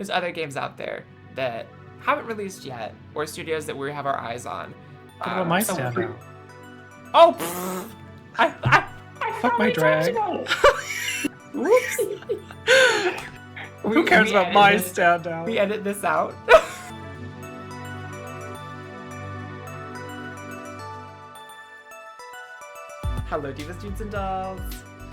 there's other games out there that haven't released yet, or studios that we have our eyes on. What about my So- standout? Oh, pfft. I Fuck my drag. Whoops. Who cares about my We standout? edit this out. Hello, divas, dudes, and dolls.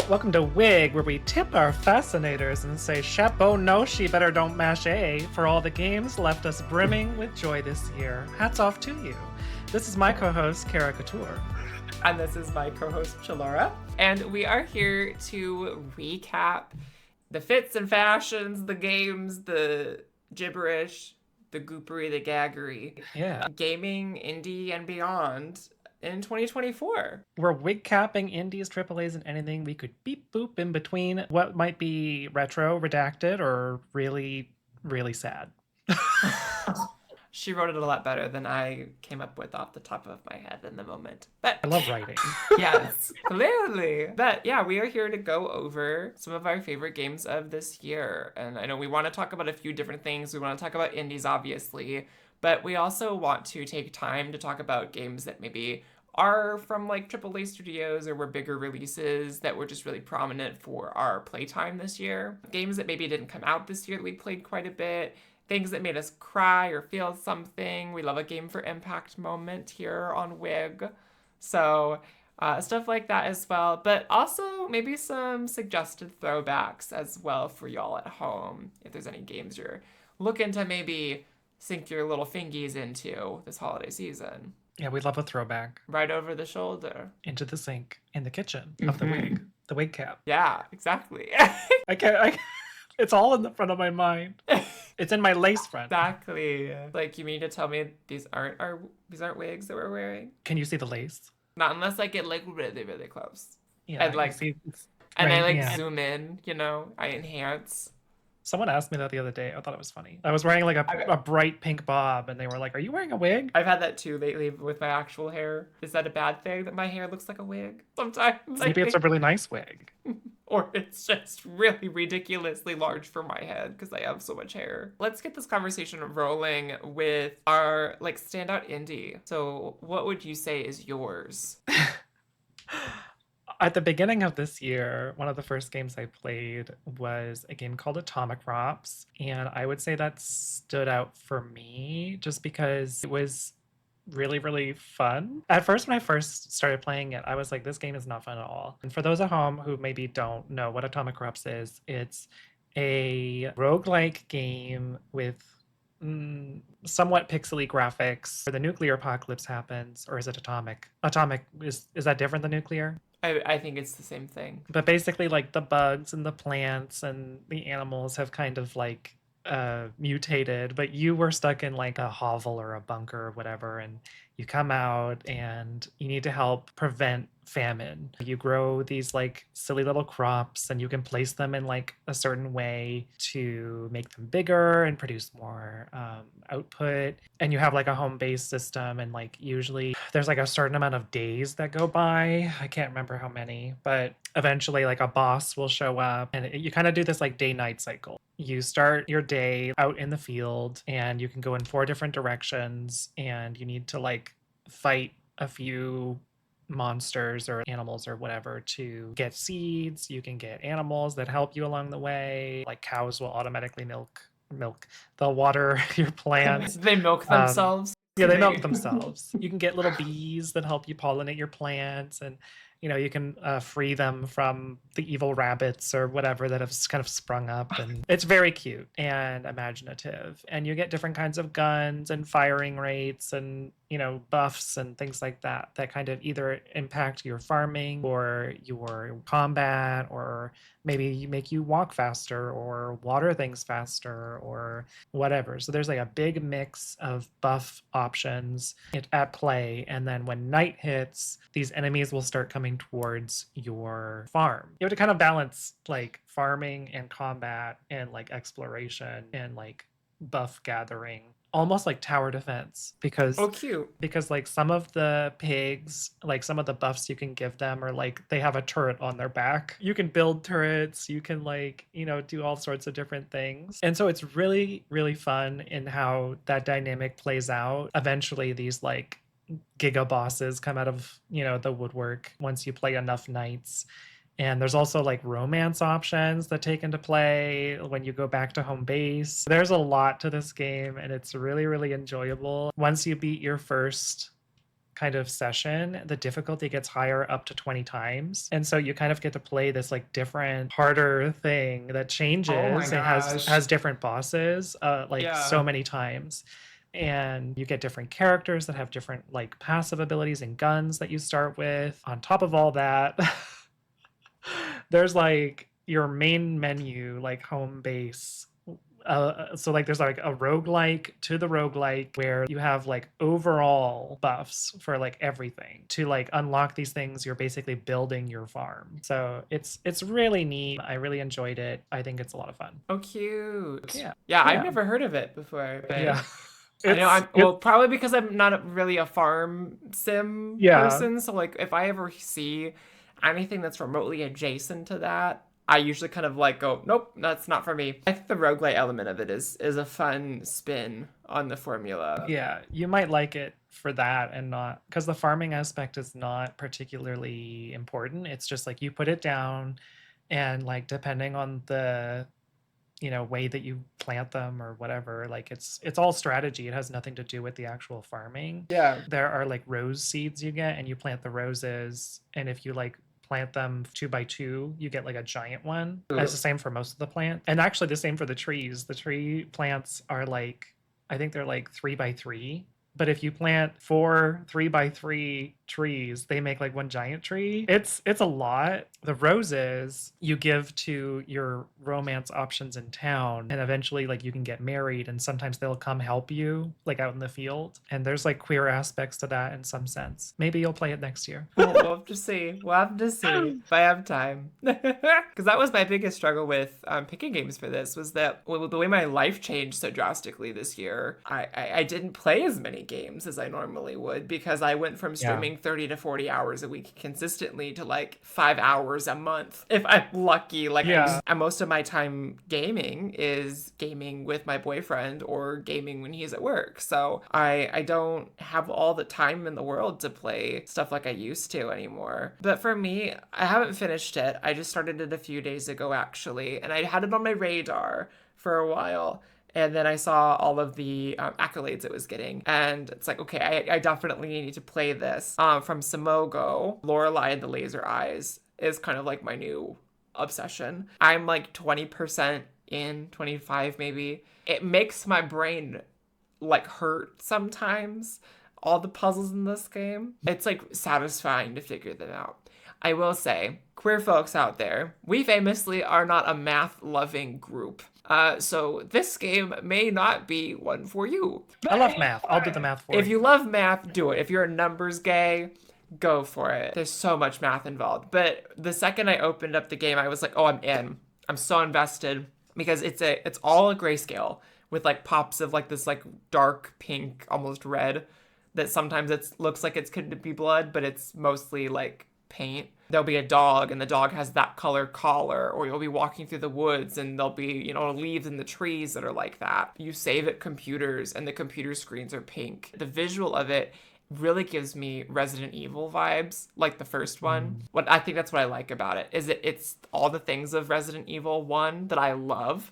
Welcome to Wig, where we tip our fascinators and say chapeau no, she better don't mash A for all the games left us brimming with joy this year. Hats off to you. This is my co-host, Chara Couture. And this is my co-host, Chelora. And we are here to recap the fits and fashions, the games, the gibberish, the goopery, the gaggery. Yeah. Gaming, indie, and beyond in 2024. We're wig capping indies, AAAs, and anything we could beep boop in between what might be retro, redacted, or really, really sad. She wrote it a lot better than I came up with off the top of my head in the moment. But I love writing. yes, clearly. But yeah, we are here to go over some of our favorite games of this year. And I know we want to talk about a few different things. We want to talk about indies, obviously. But we also want to take time to talk about games that maybe are from like AAA studios or were bigger releases that were just really prominent for our playtime this year. Games that maybe didn't come out this year that we played quite a bit. Things that made us cry or feel something. We love a game for impact moment here on Wig. So stuff like that as well. But also maybe some suggested throwbacks as well for y'all at home. If there's any games you're looking to maybe sink your little fingies into this holiday season. Yeah, we love a throwback. Right over the shoulder. Into the sink in the kitchen of the wig. The wig cap. Yeah, exactly. I can't. It's all in the front of my mind. It's in my lace front. Exactly. Like, you mean to tell me these aren't wigs that we're wearing? Can you see the lace? Not unless I get like really, really close. Yeah, And like, see, and I like yeah. zoom in. You know, I enhance. Someone asked me that the other day. I thought it was funny. I was wearing like a bright pink bob, and they were like, "Are you wearing a wig?" I've had that too lately with my actual hair. Is that a bad thing that my hair looks like a wig? Sometimes. Maybe it's a really nice wig. Or it's just really ridiculously large for my head because I have so much hair. Let's get this conversation rolling with our like standout indie. So what would you say is yours? At the beginning of this year, one of the first games I played was a game called Atomic Crops, and I would say that stood out for me just because it was really, really fun. At first, when I first started playing it, I was like, this game is not fun at all. And for those at home who maybe don't know what Atomic Crops is, it's a roguelike game with somewhat pixely graphics where the nuclear apocalypse happens. Or is it atomic? Atomic, is that different than nuclear? I think it's the same thing. But basically, like, the bugs and the plants and the animals have kind of like mutated, but you were stuck in like a hovel or a bunker or whatever, and you come out and you need to help prevent famine. You grow these like silly little crops, and you can place them in like a certain way to make them bigger and produce more output. And you have like a home-based system, and like usually there's like a certain amount of days that go by. I can't remember how many, but eventually like a boss will show up, and you kind of do this like day-night cycle. You start your day out in the field, and you can go in 4 different directions, and you need to like fight a few monsters or animals or whatever to get seeds. You can get animals that help you along the way. Like cows will automatically milk. They'll water your plants. They milk themselves. Yeah, they milk themselves. You can get little bees that help you pollinate your plants, and you can free them from the evil rabbits or whatever that have kind of sprung up. And it's very cute and imaginative. And you get different kinds of guns and firing rates and buffs and things like that kind of either impact your farming or your combat, or maybe make you walk faster or water things faster or whatever. So there's like a big mix of buff options at play. And then when night hits, these enemies will start coming towards your farm. You have to kind of balance like farming and combat and like exploration and like buff gathering, almost like tower defense, because Oh, cute. like some of the pigs, like some of the buffs you can give them are like they have a turret on their back. You can build turrets, you can like, do all sorts of different things. And so it's really, really fun in how that dynamic plays out. Eventually these like giga bosses come out of, the woodwork once you play enough nights. And there's also like romance options that take into play when you go back to home base. There's a lot to this game and it's really, really enjoyable. Once you beat your first kind of session, the difficulty gets higher up to 20 times. And so you kind of get to play this like different, harder thing that Oh my changes and gosh. has different bosses like so Yeah. many times. And you get different characters that have different like passive abilities and guns that you start with. On top of all that, there's like your main menu, like home base. So like there's like a roguelike to the roguelike where you have like overall buffs for like everything. To like unlock these things, you're basically building your farm. So it's really neat. I really enjoyed it. I think it's a lot of fun. Oh, cute. Yeah. Yeah, I've Yeah. never heard of it before, but Yeah. I know It's I'm, it well, probably because I'm not really a farm sim yeah. person. So, like, if I ever see anything that's remotely adjacent to that, I usually kind of like go, nope, that's not for me. I think the roguelite element of it is a fun spin on the formula. Yeah, you might like it for that and not because the farming aspect is not particularly important. It's just like you put it down and like depending on the way that you plant them or whatever, like it's all strategy. It has nothing to do with the actual farming. Yeah. There are like rose seeds you get and you plant the roses, and if you like plant them 2 by 2, you get like a giant one. And it's the same for most of the plant, and actually the same for the trees. The tree plants are like, I think they're like 3 by 3, but if you plant 4 3 by 3 trees, they make like one giant tree. It's a lot. The roses you give to your romance options in town, and eventually like you can get married, and sometimes they'll come help you like out in the field. And there's like queer aspects to that in some sense. Maybe you'll play it next year. We'll have to see. We'll have to see if I have time. Because that was my biggest struggle with picking games for this was that the way my life changed so drastically this year, I didn't play as many games as I normally would because I went from Yeah. streaming 30 to 40 hours a week consistently to like 5 hours a month if I'm lucky. Like Yeah. most of my time gaming is gaming with my boyfriend or gaming when he's at work. So I don't have all the time in the world to play stuff like I used to anymore. But for me, I haven't finished it. I just started it a few days ago actually, and I had it on my radar for a while. And then I saw all of the accolades it was getting. And it's like, okay, I definitely need to play this. From Simogo, Lorelei and the Laser Eyes is kind of like my new obsession. I'm like 20% in, 25 maybe. It makes my brain like hurt sometimes, all the puzzles in this game. It's like satisfying to figure them out. I will say, queer folks out there, we famously are not a math loving group. So this game may not be one for you. I love math. I'll do the math for If you. you love math, do it. If you're a numbers gay, go for it. There's so much math involved. But the second I opened up the game, I was like, oh, I'm in. I'm so invested because it's all a grayscale with like pops of like this like dark pink, almost red that sometimes it looks like it's could be blood, but it's mostly like paint. There'll be a dog and the dog has that color collar, or you'll be walking through the woods and there'll be, leaves in the trees that are like that. You save at computers and the computer screens are pink. The visual of it really gives me Resident Evil vibes, like the first one. What I think that's what I like about it is it's all the things of Resident Evil 1 that I love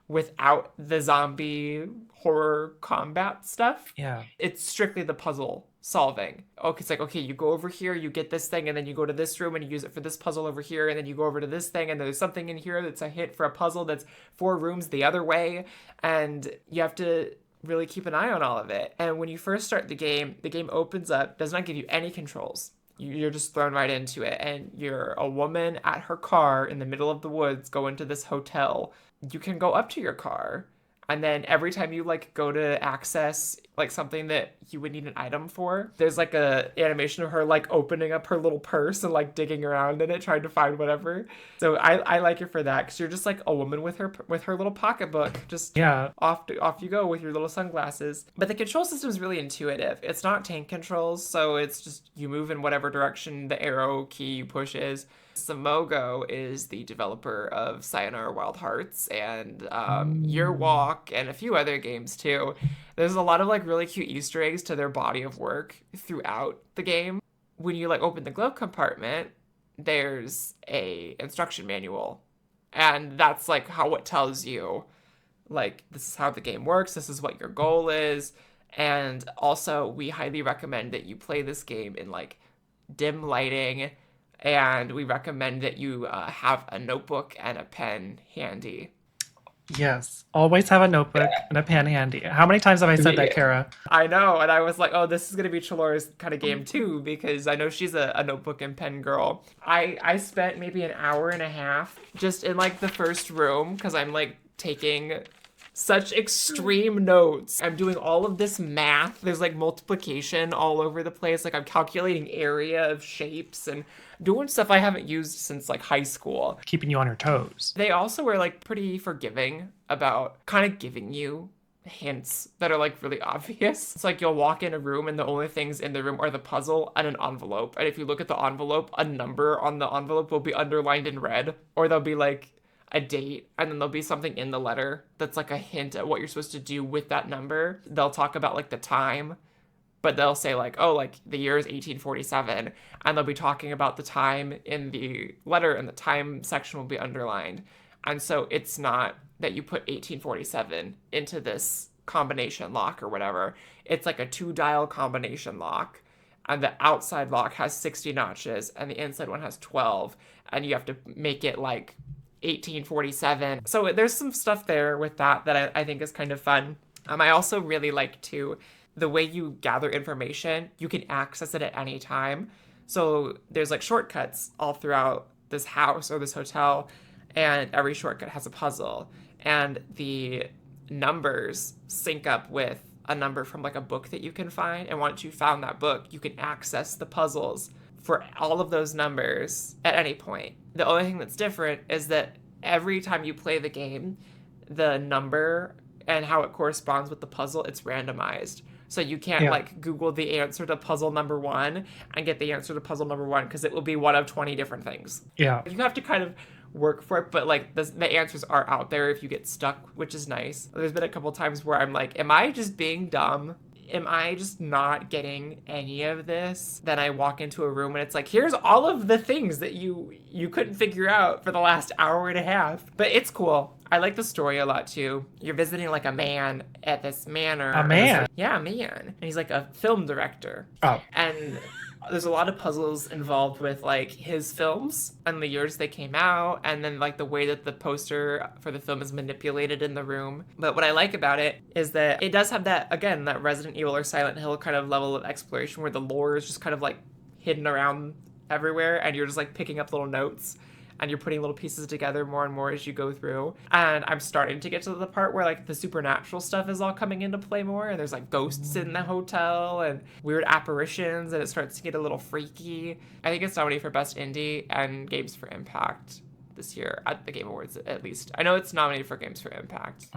without the zombie horror combat stuff. Yeah. It's strictly the puzzle solving. Okay, it's like, okay, you go over here, you get this thing, and then you go to this room and you use it for this puzzle over here, and then you go over to this thing, and there's something in here that's a hit for a puzzle that's 4 rooms the other way, and you have to really keep an eye on all of it. And when you first start the game opens up, does not give you any controls. You're just thrown right into it, and you're a woman at her car in the middle of the woods going to this hotel. You can go up to your car And then every time you like go to access like something that you would need an item for, there's like a animation of her like opening up her little purse and like digging around in it trying to find whatever. So I like it for that because you're just like a woman with her little pocketbook, just Yeah. off you go with your little sunglasses. But the control system is really intuitive. It's not tank controls, so it's just you move in whatever direction the arrow key you push is. Samogo is the developer of Sayonara Wild Hearts and Year Mm. Walk and a few other games too. There's a lot of like really cute Easter eggs to their body of work throughout the game. When you like open the glove compartment, there's a instruction manual, and that's like how it tells you like this is how the game works, this is what your goal is. And also we highly recommend that you play this game in like dim lighting, and we recommend that you have a notebook and a pen handy. Yes. Always have a notebook and a pen handy. How many times have I said that, Yeah. Kara? I know, and I was like, oh, this is gonna be Chelora's kind of game too, because I know she's a notebook and pen girl. I spent maybe an hour and a half just in like the first room because I'm like taking such extreme notes. I'm doing all of this math. There's like multiplication all over the place. Like I'm calculating area of shapes and doing stuff I haven't used since like high school. Keeping you on your toes. They also were like pretty forgiving about kind of giving you hints that are like really obvious. It's like you'll walk in a room and the only things in the room are the puzzle and an envelope. And if you look at the envelope, a number on the envelope will be underlined in red, or there'll be like a date, and then there'll be something in the letter that's like a hint at what you're supposed to do with that number. They'll talk about like the time, but they'll say like, oh, like the year is 1847, and they'll be talking about the time in the letter, and the time section will be underlined. And so it's not that you put 1847 into this combination lock or whatever. It's like a 2 dial combination lock, and the outside lock has 60 notches and the inside one has 12, and you have to make it like 1847. So there's some stuff there with that I think is kind of fun. I also really like to the way you gather information. You can access it at any time. So there's like shortcuts all throughout this house or this hotel, and every shortcut has a puzzle, and the numbers sync up with a number from like a book that you can find. And once you found that book, you can access the puzzles for all of those numbers at any point. The only thing that's different is that every time you play the game, the number and how it corresponds with the puzzle, it's randomized. So you can't Yeah. like Google the answer to puzzle number one and get the answer to puzzle number one, because it will be one of 20 different things. Yeah. You have to kind of work for it, but like the answers are out there if you get stuck, which is nice. There's been a couple times where I'm like, am I just being dumb? Am I just not getting any of this? Then I walk into a room and it's like, here's all of the things that you couldn't figure out for the last hour and a half. But it's cool. I like the story a lot too. You're visiting like a man at this manor. A man? Yeah, a man. And he's like a film director. Oh. And there's a lot of puzzles involved with like his films and the years they came out, and then like the way that the poster for the film is manipulated in the room. But what I like about it is that it does have that, again, that Resident Evil or Silent Hill kind of level of exploration where the lore is just kind of like hidden around everywhere, and you're just like picking up little notes and you're putting little pieces together more and more as you go through. And I'm starting to get to the part where like the supernatural stuff is all coming into play more, and there's like ghosts in the hotel and weird apparitions, and it starts to get a little freaky. I think it's nominated for Best Indie and Games for Impact this year at the Game Awards, at least. I know it's nominated for Games for Impact.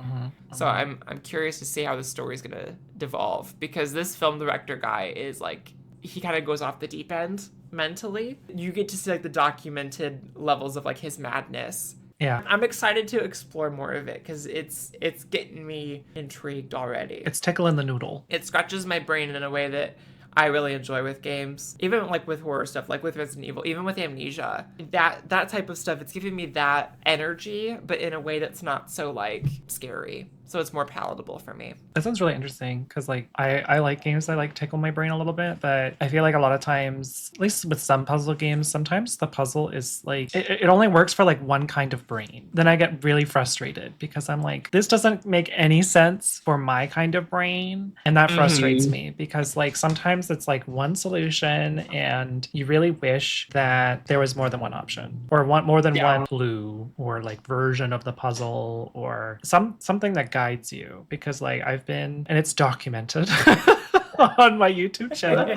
So I'm curious to see how the story's gonna devolve, because this film director guy is like, he kind of goes off the deep end mentally. You get to see like the documented levels of like his madness. Yeah. I'm excited to explore more of it because it's getting me intrigued already. It's tickling the noodle. It scratches my brain in a way that I really enjoy with games, even like with horror stuff, like with Resident Evil, even with Amnesia. That type of stuff, it's giving me that energy, but in a way that's not so like scary. So it's more palatable for me. That sounds really interesting because, like, I like games that like tickle my brain a little bit, but I feel like a lot of times, at least with some puzzle games, sometimes the puzzle is like it only works for like one kind of brain. Then I get really frustrated because I'm like, this doesn't make any sense for my kind of brain, and that frustrates me because like sometimes it's like one solution, and you really wish that there was more than one option or more than one clue or like version of the puzzle or something that guides you, because like I've been, and it's documented on my YouTube channel,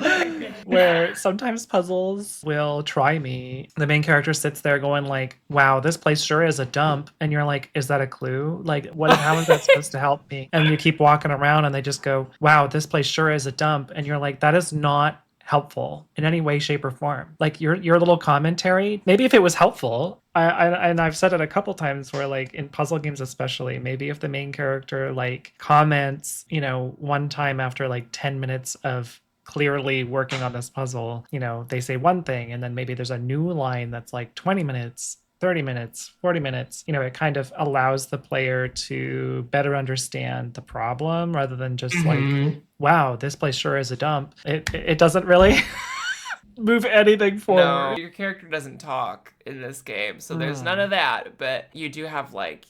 where sometimes puzzles will try me. The main character sits there going like, wow, this place sure is a dump. And you're like, is that a clue? Like, how is that supposed to help me? And you keep walking around and they just go, wow, this place sure is a dump. And you're like, that is not helpful in any way, shape, or form. Like your little commentary, maybe if it was helpful, and I've said it a couple times where like in puzzle games especially, maybe if the main character like comments, you know, one time after like 10 minutes of clearly working on this puzzle, you know, they say one thing and then maybe there's a new line that's like 20 minutes, 30 minutes, 40 minutes, you know, it kind of allows the player to better understand the problem rather than just like, wow, this place sure is a dump. It doesn't really move anything forward. No, your character doesn't talk in this game, so there's none of that, but you do have like,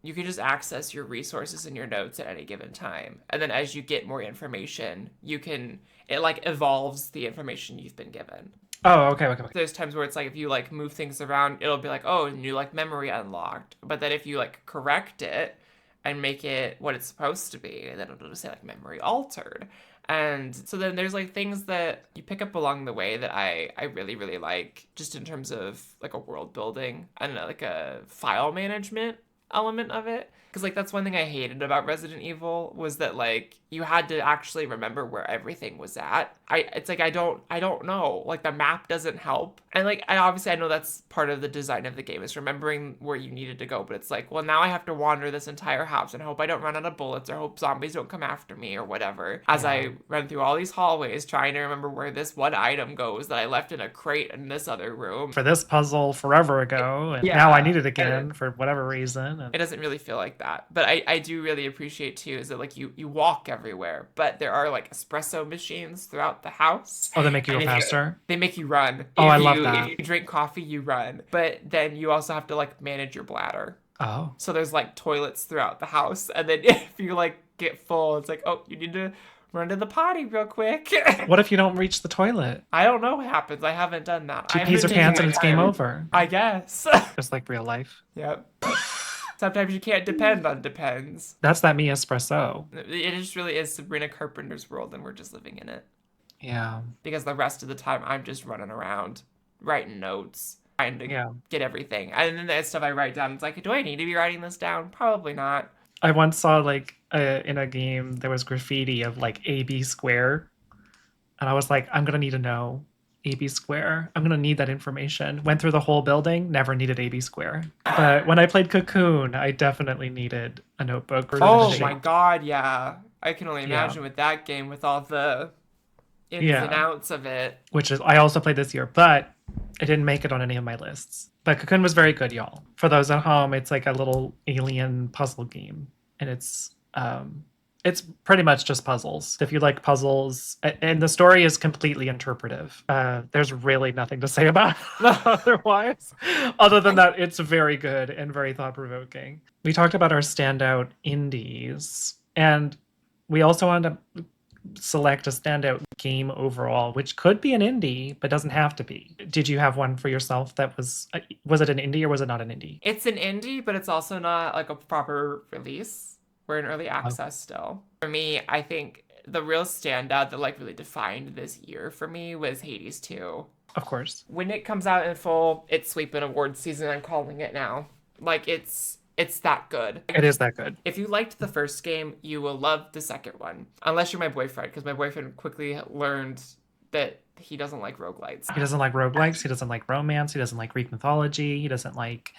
you can just access your resources and your notes at any given time. And then as you get more information, it like evolves the information you've been given. Oh, okay. There's times where it's like if you like move things around, it'll be like, oh, new like memory unlocked. But then if you like correct it and make it what it's supposed to be, then it'll just say like memory altered. And so then there's like things that you pick up along the way that I really, really like, just in terms of like a world building and like a file management element of it. Because like that's one thing I hated about Resident Evil was that like you had to actually remember where everything was at. It's like I don't know. Like the map doesn't help. And like I know that's part of the design of the game is remembering where you needed to go, but it's like, well, now I have to wander this entire house and hope I don't run out of bullets or hope zombies don't come after me or whatever. As I run through all these hallways trying to remember where this one item goes that I left in a crate in this other room. For this puzzle forever ago, and now I need it again for whatever reason. And it doesn't really feel like that. But I do really appreciate too is that like you walk everywhere, but there are like espresso machines throughout the house. Oh, they make you go faster? They make you run. Oh, I love that. If you drink coffee, you run. But then you also have to like manage your bladder. Oh. So there's like toilets throughout the house. And then if you like get full, it's like, oh, you need to run to the potty real quick. What if you don't reach the toilet? I don't know what happens. I haven't done that. Two peas of pants and it's game over. I guess. Just like real life. Yep. Sometimes you can't depend on depends. That's that me espresso. It just really is Sabrina Carpenter's world and we're just living in it. Yeah. Because the rest of the time I'm just running around, writing notes, trying to get everything. And then the stuff I write down, it's like, do I need to be writing this down? Probably not. I once saw like in a game, there was graffiti of like AB square. And I was like, I'm going to need to know AB square. I'm going to need that information. Went through the whole building, never needed AB square. But when I played Cocoon, I definitely needed a notebook. Oh my God, yeah. I can only imagine with that game with all the ins and outs of it. Which is, I also played this year, but it didn't make it on any of my lists. But Cocoon was very good, y'all. For those at home, it's like a little alien puzzle game. And it's pretty much just puzzles. If you like puzzles, and the story is completely interpretive. There's really nothing to say about it otherwise, other than that it's very good and very thought-provoking. We talked about our standout indies, and we also wanted to select a standout game overall, which could be an indie, but doesn't have to be. Did you have one for yourself that was it an indie or was it not an indie? It's an indie, but it's also not like a proper release. We're in early access still. For me, I think the real standout that like really defined this year for me was Hades 2. Of course. When it comes out in full, it's sweeping awards season. I'm calling it now. Like it's that good. It is that good. If you liked the first game, you will love the second one. Unless you're my boyfriend, because my boyfriend quickly learned that he doesn't like roguelites. He doesn't like roguelikes. He doesn't like romance. He doesn't like Greek mythology. He doesn't like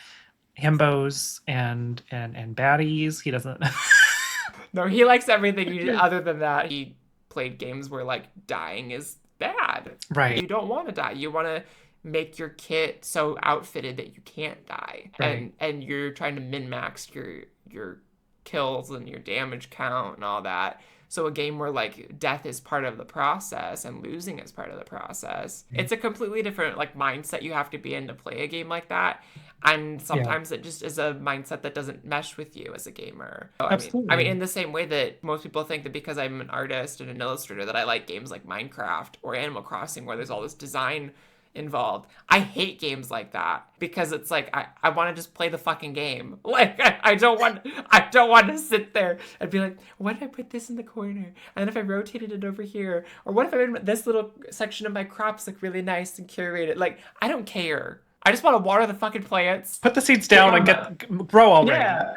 himbos and baddies. He doesn't. No, he likes everything. Other than that, he played games where like dying is bad. Right. You don't want to die. You want to make your kit so outfitted that you can't die. Right. And you're trying to min-max your kills and your damage count and all that. So a game where like death is part of the process and losing is part of the process. Mm-hmm. It's a completely different like mindset you have to be in to play a game like that. And sometimes it just is a mindset that doesn't mesh with you as a gamer. So, Absolutely. I mean, in the same way that most people think that because I'm an artist and an illustrator that I like games like Minecraft or Animal Crossing where there's all this design involved. I hate games like that because it's like I want to just play the fucking game. Like I don't want to sit there and be like, what if I put this in the corner? And then if I rotated it over here? Or what if I made this little section of my crops look really nice and curated? Like, I don't care. I just want to water the fucking plants. Put the seeds down and grow already. Yeah.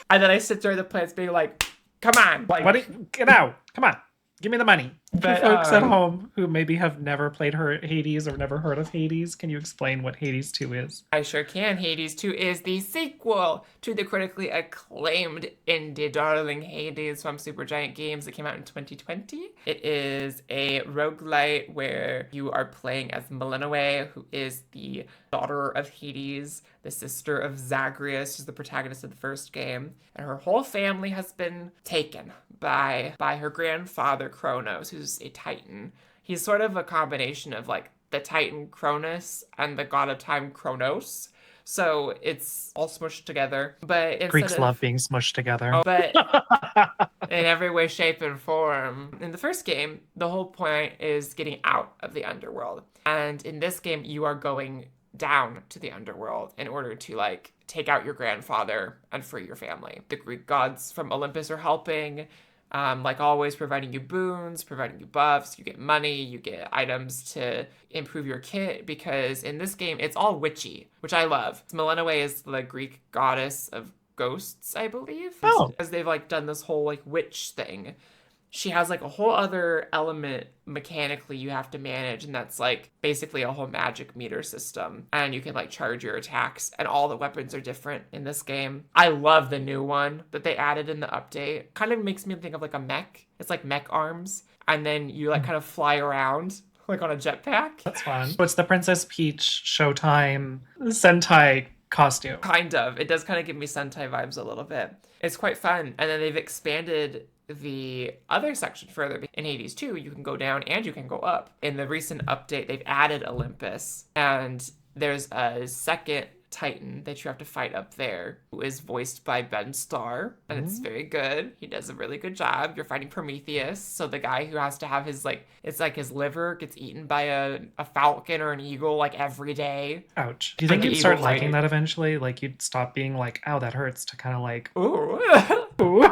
And then I sit there with the plants being like, come on. Like, Get out. Come on. Give me the money. But, For folks at home who maybe have never played Hades or never heard of Hades, can you explain what Hades 2 is? I sure can. Hades 2 is the sequel to the critically acclaimed indie darling Hades from Supergiant Games that came out in 2020. It is a roguelite where you are playing as Melinoe, who is the daughter of Hades, the sister of Zagreus, who's the protagonist of the first game. And her whole family has been taken by her grandfather, Kronos, who's a Titan. He's sort of a combination of like the Titan Cronus and the god of time Kronos. So it's all smushed together. But Greeks love being smushed together. Oh, but in every way, shape, and form. In the first game, the whole point is getting out of the underworld. And in this game, you are going down to the underworld in order to like take out your grandfather and free your family. The Greek gods from Olympus are helping. Like always, providing you boons, providing you buffs, you get money, you get items to improve your kit, because in this game, it's all witchy, which I love. Melinoe is the Greek goddess of ghosts, I believe. Oh. As they've like done this whole like witch thing. She has like a whole other element mechanically you have to manage, and that's like basically a whole magic meter system. And you can like charge your attacks, and all the weapons are different in this game. I love the new one that they added in the update. Kind of makes me think of like a mech. It's like mech arms, and then you like kind of fly around like on a jetpack. That's fun. So it's the Princess Peach Showtime Sentai costume. Kind of. It does kind of give me Sentai vibes a little bit. It's quite fun. And then they've expanded the other section further. In Hades 2, you can go down and you can go up. In the recent update, they've added Olympus, and there's a second Titan that you have to fight up there, who is voiced by Ben Starr, and it's very good. He does a really good job. You're fighting Prometheus, so the guy who has to have his like, it's like his liver gets eaten by a falcon or an eagle like every day. Ouch. Do you think you'd start liking that eventually? Like you'd stop being like, ow, that hurts, to kind of like, ooh. Ooh.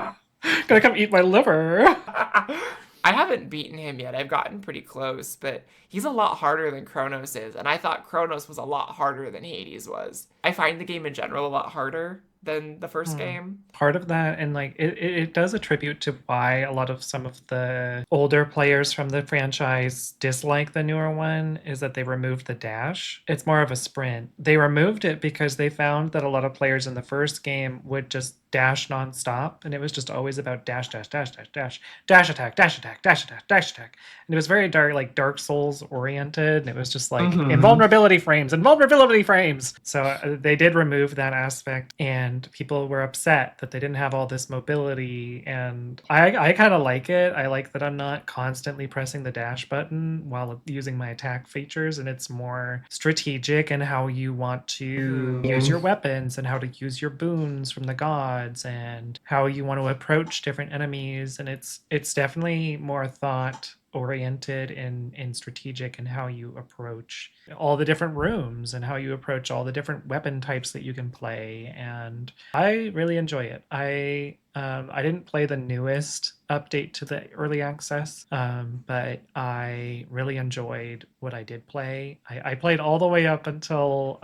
Gonna come eat my liver. I haven't beaten him yet. I've gotten pretty close, but he's a lot harder than Kronos is, and I thought Kronos was a lot harder than Hades was. I find the game in general a lot harder than the first game. Part of that, and like it does attribute to why a lot of some of the older players from the franchise dislike the newer one, is that they removed the dash. It's more of a sprint. They removed it because they found that a lot of players in the first game would just dash nonstop, and it was just always about dash, dash, dash, dash, dash, dash attack, dash attack, dash attack, dash attack. And it was very dark, like Dark Souls oriented, and it was just like invulnerability frames. So they did remove that aspect, and people were upset that they didn't have all this mobility, and I kind of like it. I like that I'm not constantly pressing the dash button while using my attack features, and it's more strategic in how you want to use your weapons and how to use your boons from the gods and how you want to approach different enemies, and it's definitely more thought oriented and strategic in how you approach all the different rooms and how you approach all the different weapon types that you can play, and I really enjoy it. I didn't play the newest update to the early access, but I really enjoyed what I did play. I played all the way up until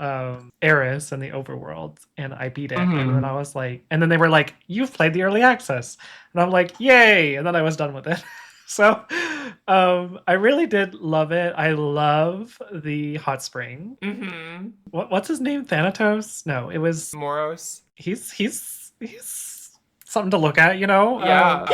Eris and the overworld, and I beat it. And then I was like, and then they were like, "You've played the early access," and I'm like, "Yay!" And then I was done with it. So I really did love it. I love the hot spring. What's his name? Thanatos? No, it was Moros. He's something to look at, you know? Yeah.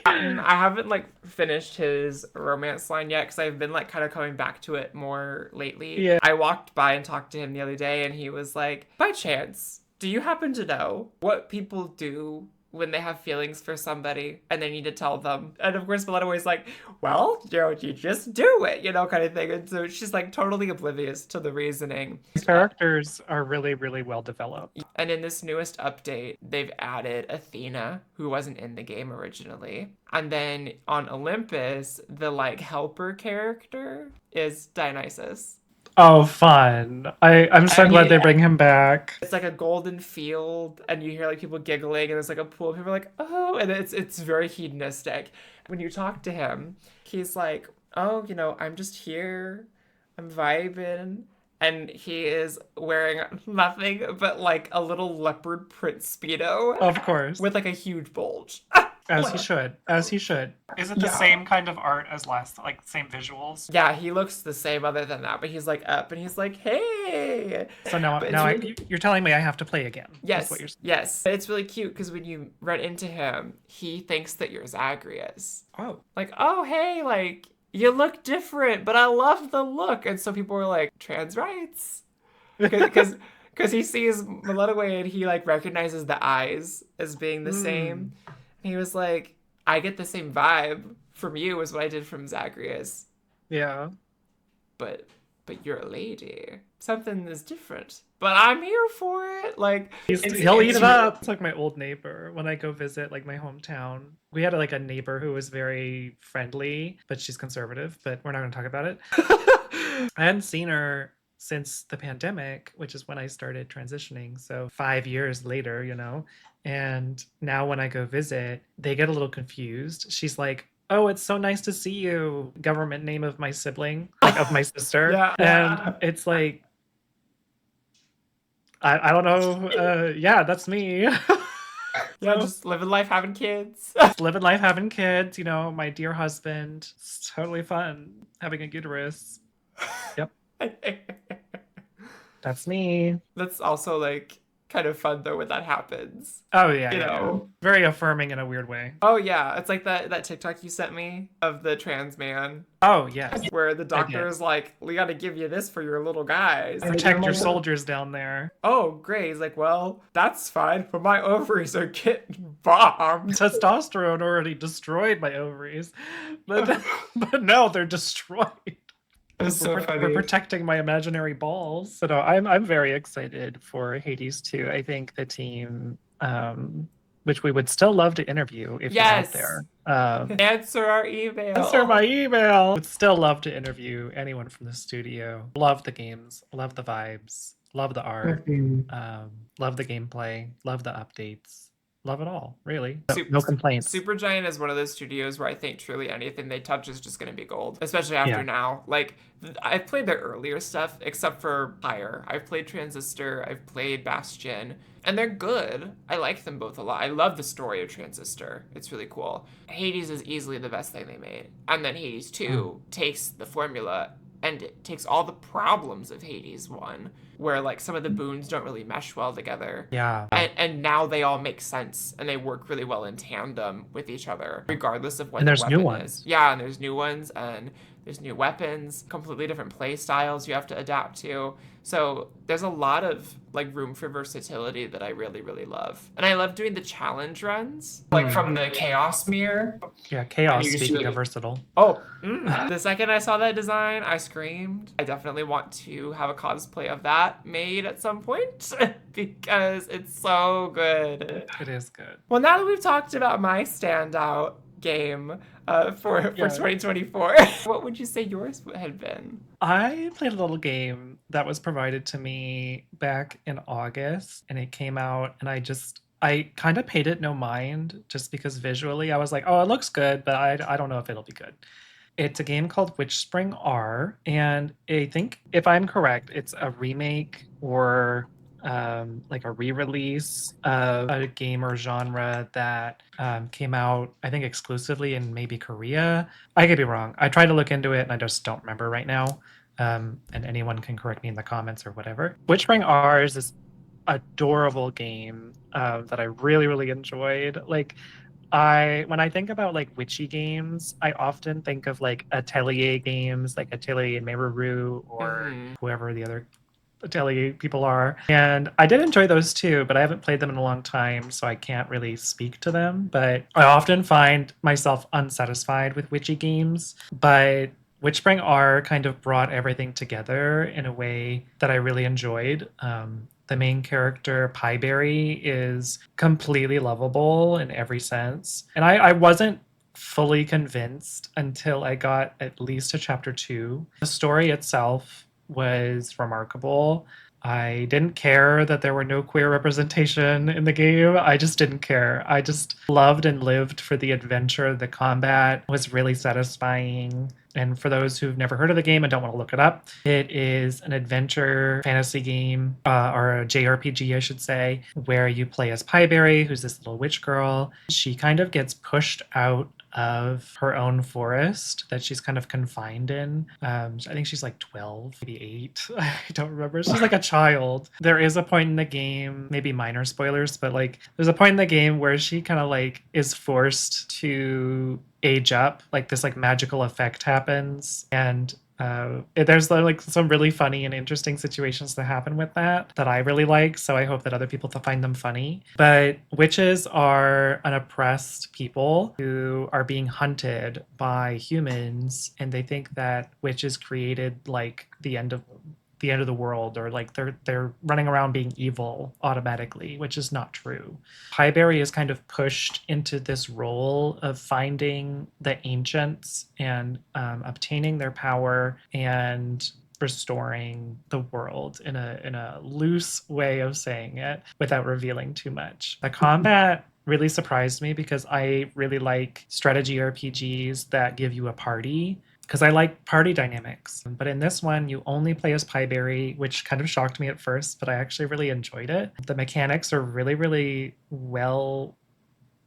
I haven't like finished his romance line yet because I've been like kind of coming back to it more lately. Yeah. I walked by and talked to him the other day, and he was like, "By chance, do you happen to know what people do when they have feelings for somebody and they need to tell them?" And of course, Meletta always like, "Well, you just do it," kind of thing. And so she's like totally oblivious to the reasoning. These characters are really, really well developed. And in this newest update, they've added Athena, who wasn't in the game originally. And then on Olympus, the like helper character is Dionysus. Oh, fun. I'm so I glad mean, they bring him back. it's like a golden field, and you hear like people giggling, and there's like a pool of people like, oh, and it's very hedonistic. When you talk to him, he's like, oh, I'm just here, I'm vibing, and he is wearing nothing but like a little leopard print speedo Of course. with like a huge bulge. As he should. As he should. Is it the Yeah. same kind of art as last, like same visuals? Yeah, he looks the same other than that, but he's like up and he's like, hey. So now, But it's really you're telling me I have to play again. Is what yes, you're saying. yes. But it's really cute because when you run into him, he thinks that you're Zagreus. Oh. Like, oh hey, like you look different, but I love the look. And so people were like, trans rights. Because he sees Melodaway and he like recognizes the eyes as being the same. And he was like, I get the same vibe from you as what I did from Zagreus. Yeah. But you're a lady. Something is different. But I'm here for it. Like He'll eat it up. It's like my old neighbor when I go visit like my hometown. We had like a neighbor who was very friendly, but she's conservative, but we're not going to talk about it. I hadn't seen her since the pandemic, which is when I started transitioning. So 5 years later, and now when I go visit, they get a little confused. She's like, oh, it's so nice to see you. Government name of my sibling, like of my sister. Yeah. And it's like, I don't know. Yeah, that's me. Yeah, just living life, having kids. Just living life, having kids, my dear husband. It's totally fun having a uterus. Yep, that's me. That's also like kind of fun though when that happens. Oh yeah, You yeah. know. Very affirming in a weird way. Oh yeah, it's like that TikTok you sent me of the trans man Oh yes. where the doctor is like, we got to give you this for your little guys. Protect your soldiers down there. Oh, great. He's like, well, that's fine, but my ovaries are getting bombed. Testosterone already destroyed my ovaries, but but no, they're destroyed. It's so funny. We're protecting my imaginary balls. So no, I'm very excited for Hades 2. I think the team, which we would still love to interview if you're out there. Answer our email. Answer my email. Would still love to interview anyone from the studio. Love the games. Love the vibes. Love the art. Love the gameplay. Love the updates. Love it all, really. No complaints. Supergiant is one of those studios where I think truly anything they touch is just going to be gold, especially after now. Like, I've played their earlier stuff, except for Pyre. I've played Transistor, I've played Bastion, and they're good. I like them both a lot. I love the story of Transistor. It's really cool. Hades is easily the best thing they made. And then Hades 2 takes the formula and it takes all the problems of Hades 1, where like some of the boons don't really mesh well together. Yeah. And now they all make sense and they work really well in tandem with each other, regardless of what and the there's weapon new ones. is. Yeah, and there's new ones and there's new weapons, completely different play styles you have to adapt to. So there's a lot of like room for versatility that I really, really love. And I love doing the challenge runs, like from the Chaos Mirror. Yeah, Chaos, speaking of versatile. Oh, the second I saw that design, I screamed. I definitely want to have a cosplay of that made at some point because it's so good. It is good. Well, now that we've talked about my standout game for 2024, what would you say yours had been? I played a little game that was provided to me back in August, and it came out, and I kind of paid it no mind just because visually I was like, oh, it looks good, but I don't know if it'll be good. It's a game called Witchspring R, and I think, if I'm correct, it's a remake or like a re-release of a game or genre that came out, I think, exclusively in maybe Korea. I could be wrong. I tried to look into it and I just don't remember right now. And anyone can correct me in the comments or whatever. Witchspring R is this adorable game that I really, really enjoyed. Like, when I think about like witchy games, I often think of like Atelier games, like Atelier and Meru or whoever the other Atelier people are. And I did enjoy those too, but I haven't played them in a long time, so I can't really speak to them. But I often find myself unsatisfied with witchy games. But Witchspring R kind of brought everything together in a way that I really enjoyed. The main character, Pieberry, is completely lovable in every sense. And I wasn't fully convinced until I got at least to chapter 2. The story itself was remarkable. I didn't care that there were no queer representation in the game. I just didn't care. I just loved and lived for the adventure. The combat was really satisfying. And for those who've never heard of the game and don't want to look it up, it is an adventure fantasy game, or a JRPG, I should say, where you play as Pieberry, who's this little witch girl. She kind of gets pushed out of her own forest that she's kind of confined in. I think she's like 12, maybe 8. I don't remember. She's like a child. There is a point in the game, maybe minor spoilers, but like there's a point in the game where she kind of like is forced to age up. Like this like magical effect happens, and there's like some really funny and interesting situations that happen with that I really like. So I hope that other people find them funny. But witches are an oppressed people who are being hunted by humans, and they think that witches created like the end of the world, or like they're running around being evil automatically, which is not true. Highberry is kind of pushed into this role of finding the ancients and obtaining their power and restoring the world in a loose way of saying it without revealing too much. The combat really surprised me because I really like strategy RPGs that give you a party, because I like party dynamics. But in this one, you only play as Pieberry, which kind of shocked me at first, but I actually really enjoyed it. The mechanics are really, really well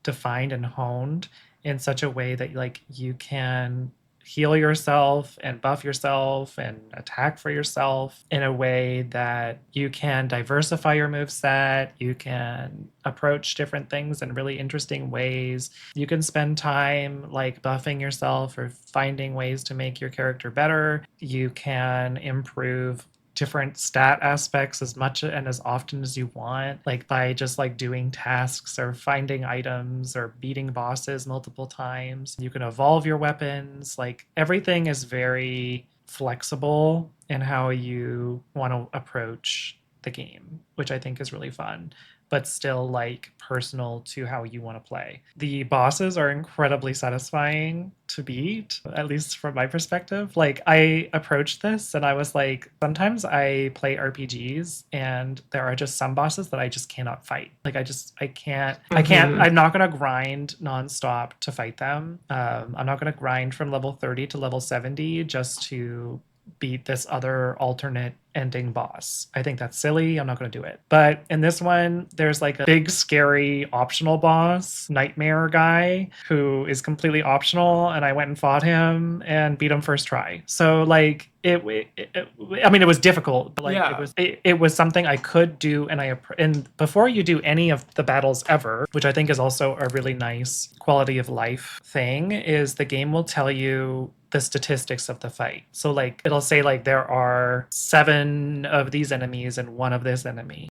defined and honed in such a way that like you can heal yourself and buff yourself and attack for yourself in a way that you can diversify your moveset. You can approach different things in really interesting ways. You can spend time like buffing yourself or finding ways to make your character better. You can improve different stat aspects as much and as often as you want, like by just like doing tasks or finding items or beating bosses multiple times. You can evolve your weapons. Like everything is very flexible in how you want to approach the game, which I think is really fun, but still like personal to how you want to play. The bosses are incredibly satisfying to beat, at least from my perspective. Like I approached this and I was like, sometimes I play RPGs and there are just some bosses that I just cannot fight. Like I can't, I'm not going to grind nonstop to fight them. I'm not going to grind from level 30 to level 70 just to beat this other alternate ending boss. I think that's silly. I'm not going to do it. But in this one, there's like a big, scary optional boss, nightmare guy, who is completely optional. And I went and fought him and beat him first try. So like I mean, it was difficult, but like Yeah. it was something I could do. And before you do any of the battles ever, which I think is also a really nice quality of life thing, is the game will tell you the statistics of the fight. So like it'll say like there are 7 of these enemies and 1 of this enemy.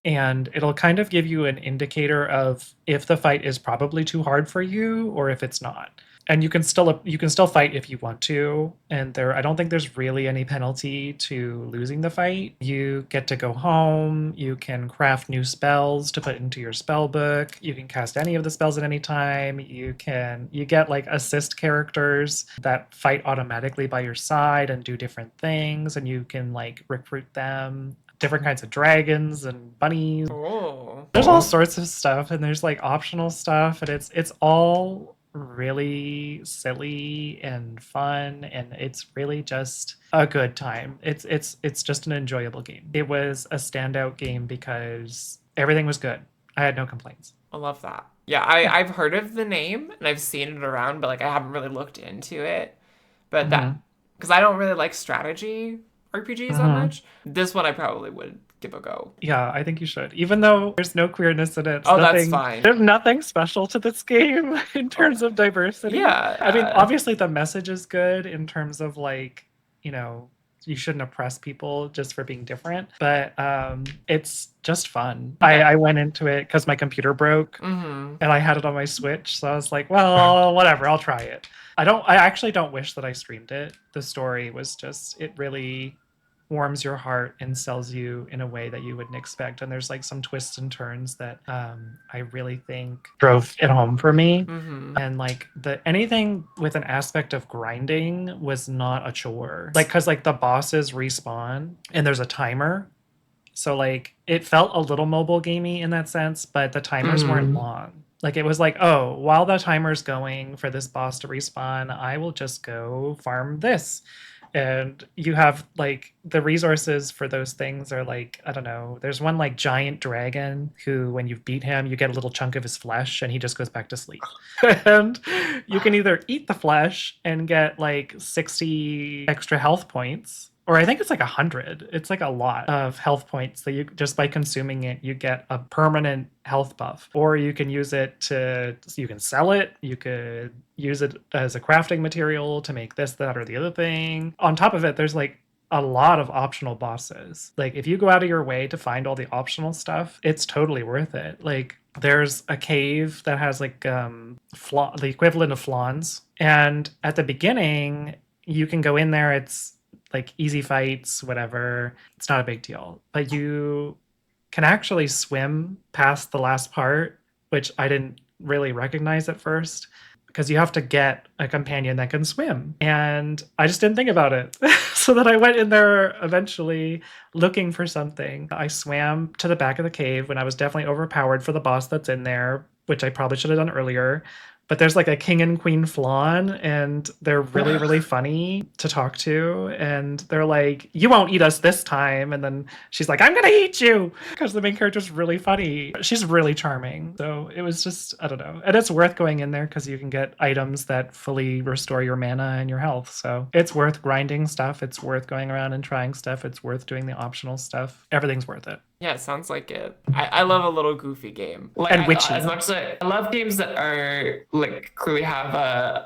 And it'll kind of give you an indicator of if the fight is probably too hard for you or if it's not. And you can still fight if you want to, and I don't think there's really any penalty to losing the fight. You get to go home, you can craft new spells to put into your spell book, you can cast any of the spells at any time, you get like assist characters that fight automatically by your side and do different things, and you can like recruit them, different kinds of dragons and bunnies. Oh. There's all sorts of stuff, and there's like optional stuff, and it's all really silly and fun, and it's really just a good time. It's just an enjoyable game. It was a standout game because everything was good. I had no complaints. I love that. Yeah, I've heard of the name and I've seen it around, but like I haven't really looked into it. But that, Hmm. because I don't really like strategy RPGs that Hmm. much. This one I probably would give a go. Yeah, I think you should. Even though there's no queerness in it, Oh, that's fine. there's nothing special to this game in Oh, terms of diversity. I mean, yeah. obviously the message is good in terms of like, you know, you shouldn't oppress people just for being different, but it's just fun. Okay. I went into it because my computer broke Mm-hmm. and I had it on my Switch, so I was like, well, whatever, I'll try it. I actually don't wish that I streamed it. The story was just, it really warms your heart and sells you in a way that you wouldn't expect. And there's like some twists and turns that I really think drove it home for me. Mm-hmm. And like anything with an aspect of grinding was not a chore. Like, cause like the bosses respawn and there's a timer. So like it felt a little mobile gamey in that sense, but the timers weren't long. Like it was like, oh, while the timer's going for this boss to respawn, I will just go farm this. And you have like the resources for those things are like, I don't know, there's one like giant dragon who, when you beat him, you get a little chunk of his flesh and he just goes back to sleep. And you can either eat the flesh and get like 60 extra health points, or I think it's like 100. It's like a lot of health points that you just by consuming it, you get a permanent health buff. Or you can use it you can sell it. You could use it as a crafting material to make this, that, or the other thing. On top of it, there's like a lot of optional bosses. Like if you go out of your way to find all the optional stuff, it's totally worth it. Like there's a cave that has like the equivalent of flans, and at the beginning you can go in there. It's like easy fights, whatever. It's not a big deal. But you can actually swim past the last part, which I didn't really recognize at first, because you have to get a companion that can swim. And I just didn't think about it. So then I went in there eventually looking for something. I swam to the back of the cave when I was definitely overpowered for the boss that's in there, which I probably should have done earlier. But there's like a king and queen flan, and they're really, really funny to talk to. And they're like, "You won't eat us this time." And then she's like, "I'm going to eat you." Because the main character's really funny. She's really charming. So it was just, I don't know. And it's worth going in there because you can get items that fully restore your mana and your health. So it's worth grinding stuff. It's worth going around and trying stuff. It's worth doing the optional stuff. Everything's worth it. Yeah, it sounds like it. I love a little goofy game. Like, And witchy. as much as I love games that are like clearly have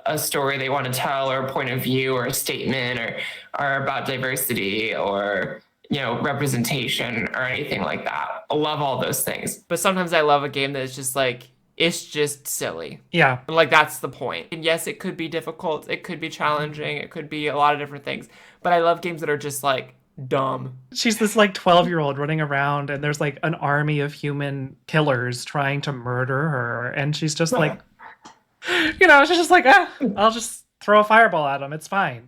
a story they want to tell, or a point of view, or a statement, or are about diversity, or representation, or anything like that. I love all those things. But sometimes I love a game that is just like, it's just silly. Yeah. Like that's the point. And yes, it could be difficult, it could be challenging, it could be a lot of different things. But I love games that are just like dumb. She's this like 12-year-old running around, and there's like an army of human killers trying to murder her, and she's just like, she's just like, I'll just throw a fireball at them, it's fine.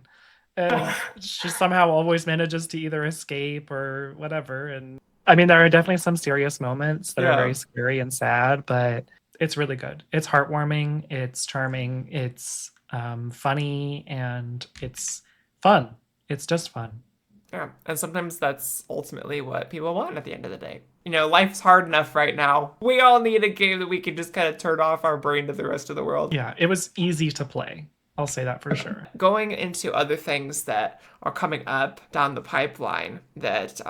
And she somehow always manages to either escape or whatever. And I mean, there are definitely some serious moments that are very scary and sad, but it's really good. It's heartwarming, it's charming, it's funny, and it's fun. It's just fun. Yeah, and sometimes that's ultimately what people want at the end of the day. Life's hard enough right now. We all need a game that we can just kind of turn off our brain to the rest of the world. Yeah, it was easy to play. I'll say that for sure. Going into other things that are coming up down the pipeline that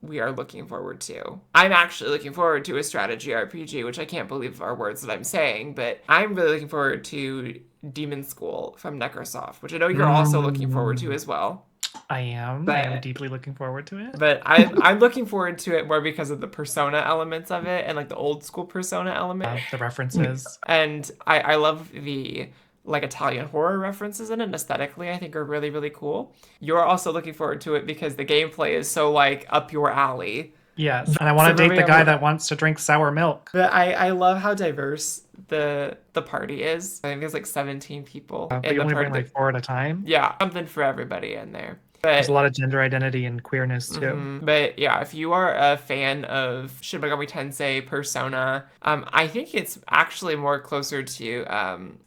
we are looking forward to. I'm actually looking forward to a strategy RPG, which I can't believe are words that I'm saying, but I'm really looking forward to Demon School from Necrosoft, which I know you're also looking forward to as well. I am deeply looking forward to it. But I'm looking forward to it more because of the Persona elements of it, and like the old school Persona element. The references. And I love the like Italian horror references in it. Aesthetically, I think are really, really cool. You're also looking forward to it because the gameplay is so like up your alley. Yes, and I want to date the guy that wants to drink sour milk. But I love how diverse the party is. I think there's like 17 people. But you only bring like 4 at a time? Yeah, something for everybody in there. But there's a lot of gender identity and queerness too. Mm-hmm. But yeah, if you are a fan of Shin Megami Tensei, Persona, I think it's actually more closer to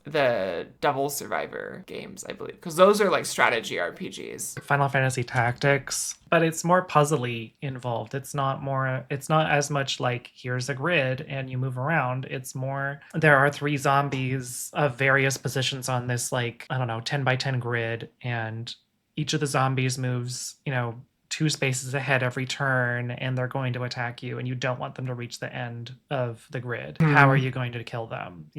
the Devil Survivor games, I believe, because those are like strategy RPGs. Final Fantasy Tactics, but it's more puzzly involved. It's not as much like here's a grid and you move around. It's more there are 3 zombies of various positions on this like, I don't know, 10 by 10 grid, and each of the zombies moves, 2 spaces ahead every turn, and they're going to attack you, and you don't want them to reach the end of the grid. How are you going to kill them?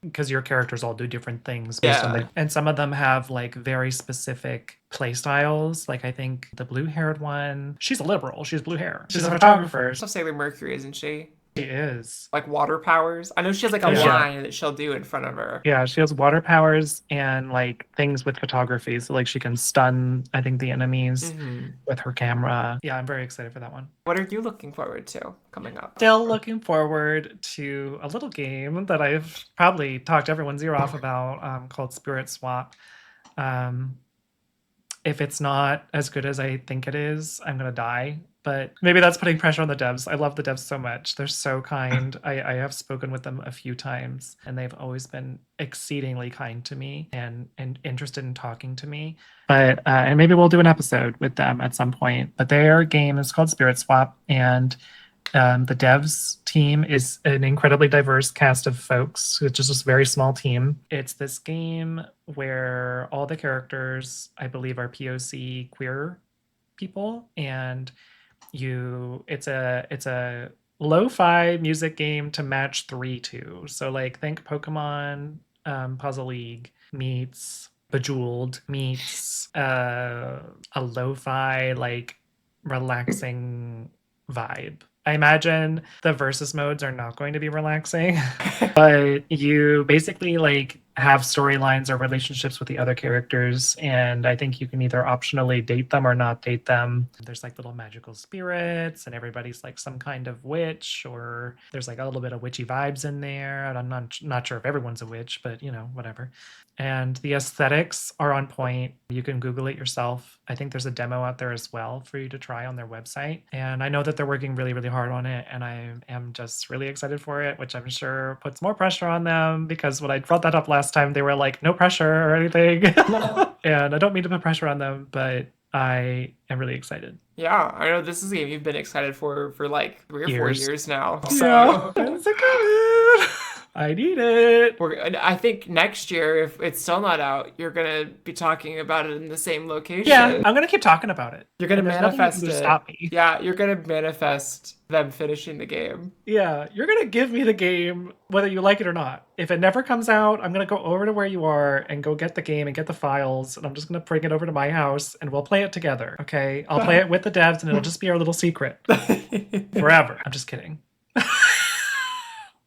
Because your characters all do different things. And some of them have like very specific play styles. Like I think the blue-haired one, she's a liberal. She's blue hair. She's a photographer. So Sailor Mercury, isn't she? She is. Like water powers. I know she has like a Yeah. line that she'll do in front of her. Yeah, she has water powers and like things with photography. So like she can stun, I think, the enemies with her camera. Yeah, I'm very excited for that one. What are you looking forward to coming up? Still looking forward to a little game that I've probably talked everyone's ear off about, called Spirit Swap. Um, if it's not as good as I think it is, I'm gonna die. But maybe that's putting pressure on the devs. I love the devs so much. They're so kind. I have spoken with them a few times, and they've always been exceedingly kind to me and interested in talking to me. But and maybe we'll do an episode with them at some point. But their game is called Spirit Swap, and the devs team is an incredibly diverse cast of folks. It's just this very small team. It's this game where all the characters, I believe, are POC queer people, and it's a lo-fi music game to match 3 to. So like think Pokemon Puzzle League meets Bejeweled meets a lo-fi like relaxing vibe. I imagine the versus modes are not going to be relaxing, but you basically like have storylines or relationships with the other characters, and I think you can either optionally date them or not date them. There's like little magical spirits, and everybody's like some kind of witch, or there's like a little bit of witchy vibes in there. And I'm not sure if everyone's a witch, but you know, whatever. And the aesthetics are on point. You can Google it yourself. I think there's a demo out there as well for you to try on their website. And I know that they're working really, really hard on it. And I am just really excited for it, which I'm sure puts more pressure on them, because when I brought that up last time, they were like, no pressure or anything. And I don't mean to put pressure on them, but I am really excited. Yeah, I know this is a game you've been excited for like 3 or 4 years now. So yeah, it's a good. I need it. I think next year, if it's still not out, you're gonna be talking about it in the same location. Yeah, I'm gonna keep talking about it. You're gonna manifest it. it. Stop me. Yeah, you're gonna manifest them finishing the game. Yeah, you're gonna give me the game whether you like it or not. If it never comes out, I'm gonna go over to where you are and go get the game and get the files, and I'm just gonna bring it over to my house and we'll play it together. Okay, I'll play it with the devs and it'll just be our little secret forever. I'm just kidding.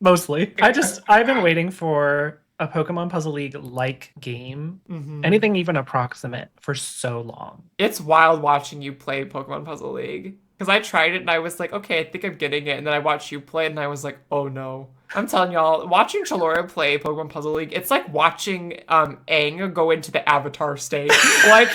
Mostly. I've been waiting for a Pokemon Puzzle League like game, anything even approximate, for so long. It's wild watching you play Pokemon Puzzle League. Because I tried it and I was like, okay, I think I'm getting it. And then I watched you play it and I was like, oh no. I'm telling y'all, watching Chelora play Pokemon Puzzle League, it's like watching Aang go into the Avatar state. Like,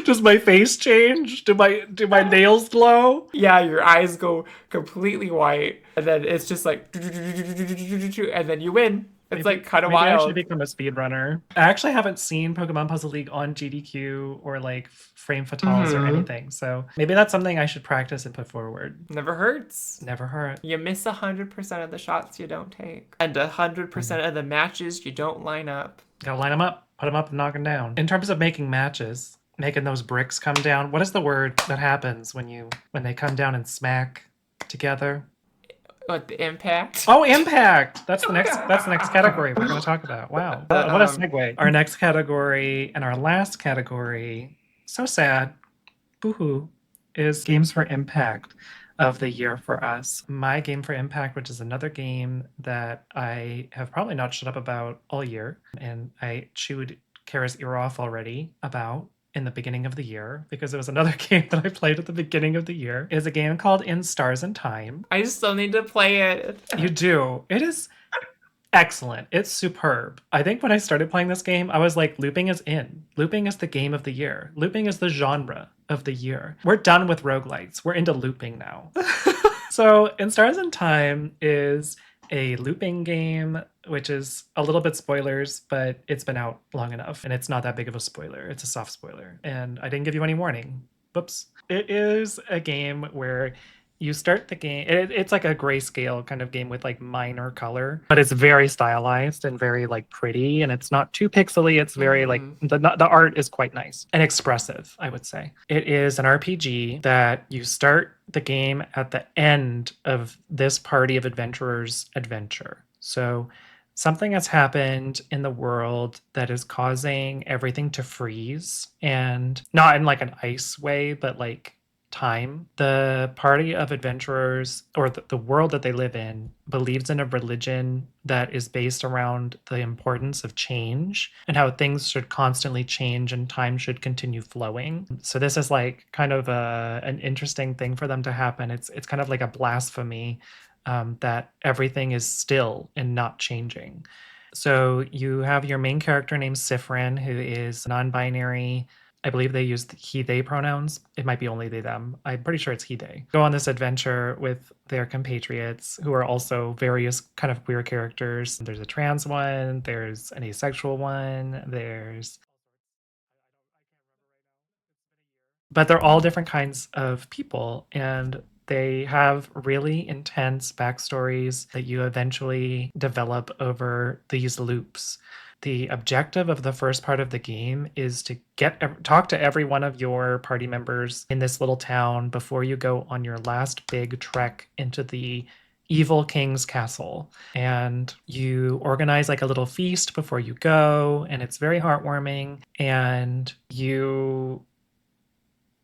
does my face change? Do my nails glow? Yeah, your eyes go completely white, and then it's just like, and then you win. It's like kind of wild. I should become a speedrunner. I actually haven't seen Pokemon Puzzle League on GDQ or like Frame Fatales or anything. So maybe that's something I should practice and put forward. Never hurts. Never hurt. You miss 100% of the shots you don't take, and 100% of the matches you don't line up. Gotta line them up, put them up, and knock them down. In terms of making matches, making those bricks come down, what is the word that happens when they come down and smack together? What, the impact? Oh, impact! That's the next category we're going to talk about. Wow. What a segue. Our next category and our last category, so sad, boohoo, is Games for Impact of the year for us. My Game for Impact, which is another game that I have probably not shut up about all year, and I chewed Chara's ear off already about in the beginning of the year, because it was another game that I played at the beginning of the year, is a game called In Stars and Time. I still need to play it. You do. It is excellent. It's superb. I think when I started playing this game, I was like, looping is in. Looping is the game of the year. Looping is the genre of the year. We're done with roguelites. We're into looping now. So In Stars and Time is a looping game, which is a little bit spoilers, but it's been out long enough and it's not that big of a spoiler. It's a soft spoiler, and I didn't give you any warning. Whoops. It is a game where you start the game. It's like a grayscale kind of game with like minor color, but it's very stylized and very like pretty, and it's not too pixely. It's very like the art is quite nice and expressive, I would say. It is an RPG that you start the game at the end of this party of adventurers' adventure. So something has happened in the world that is causing everything to freeze, and not in like an ice way, but like time. The party of adventurers, or the world that they live in, believes in a religion that is based around the importance of change and how things should constantly change and time should continue flowing. So this is like kind of an interesting thing for them to happen. It's kind of like a blasphemy, that everything is still and not changing. So you have your main character named Sifrin, who is non-binary. I believe they use the he, they pronouns. It might be only they, them. I'm pretty sure it's he, they. Go on this adventure with their compatriots who are also various kind of queer characters. There's a trans one, there's an asexual one, but they're all different kinds of people, and they have really intense backstories that you eventually develop over these loops. The objective of the first part of the game is to talk to every one of your party members in this little town before you go on your last big trek into the evil king's castle. And you organize like a little feast before you go, and it's very heartwarming. And you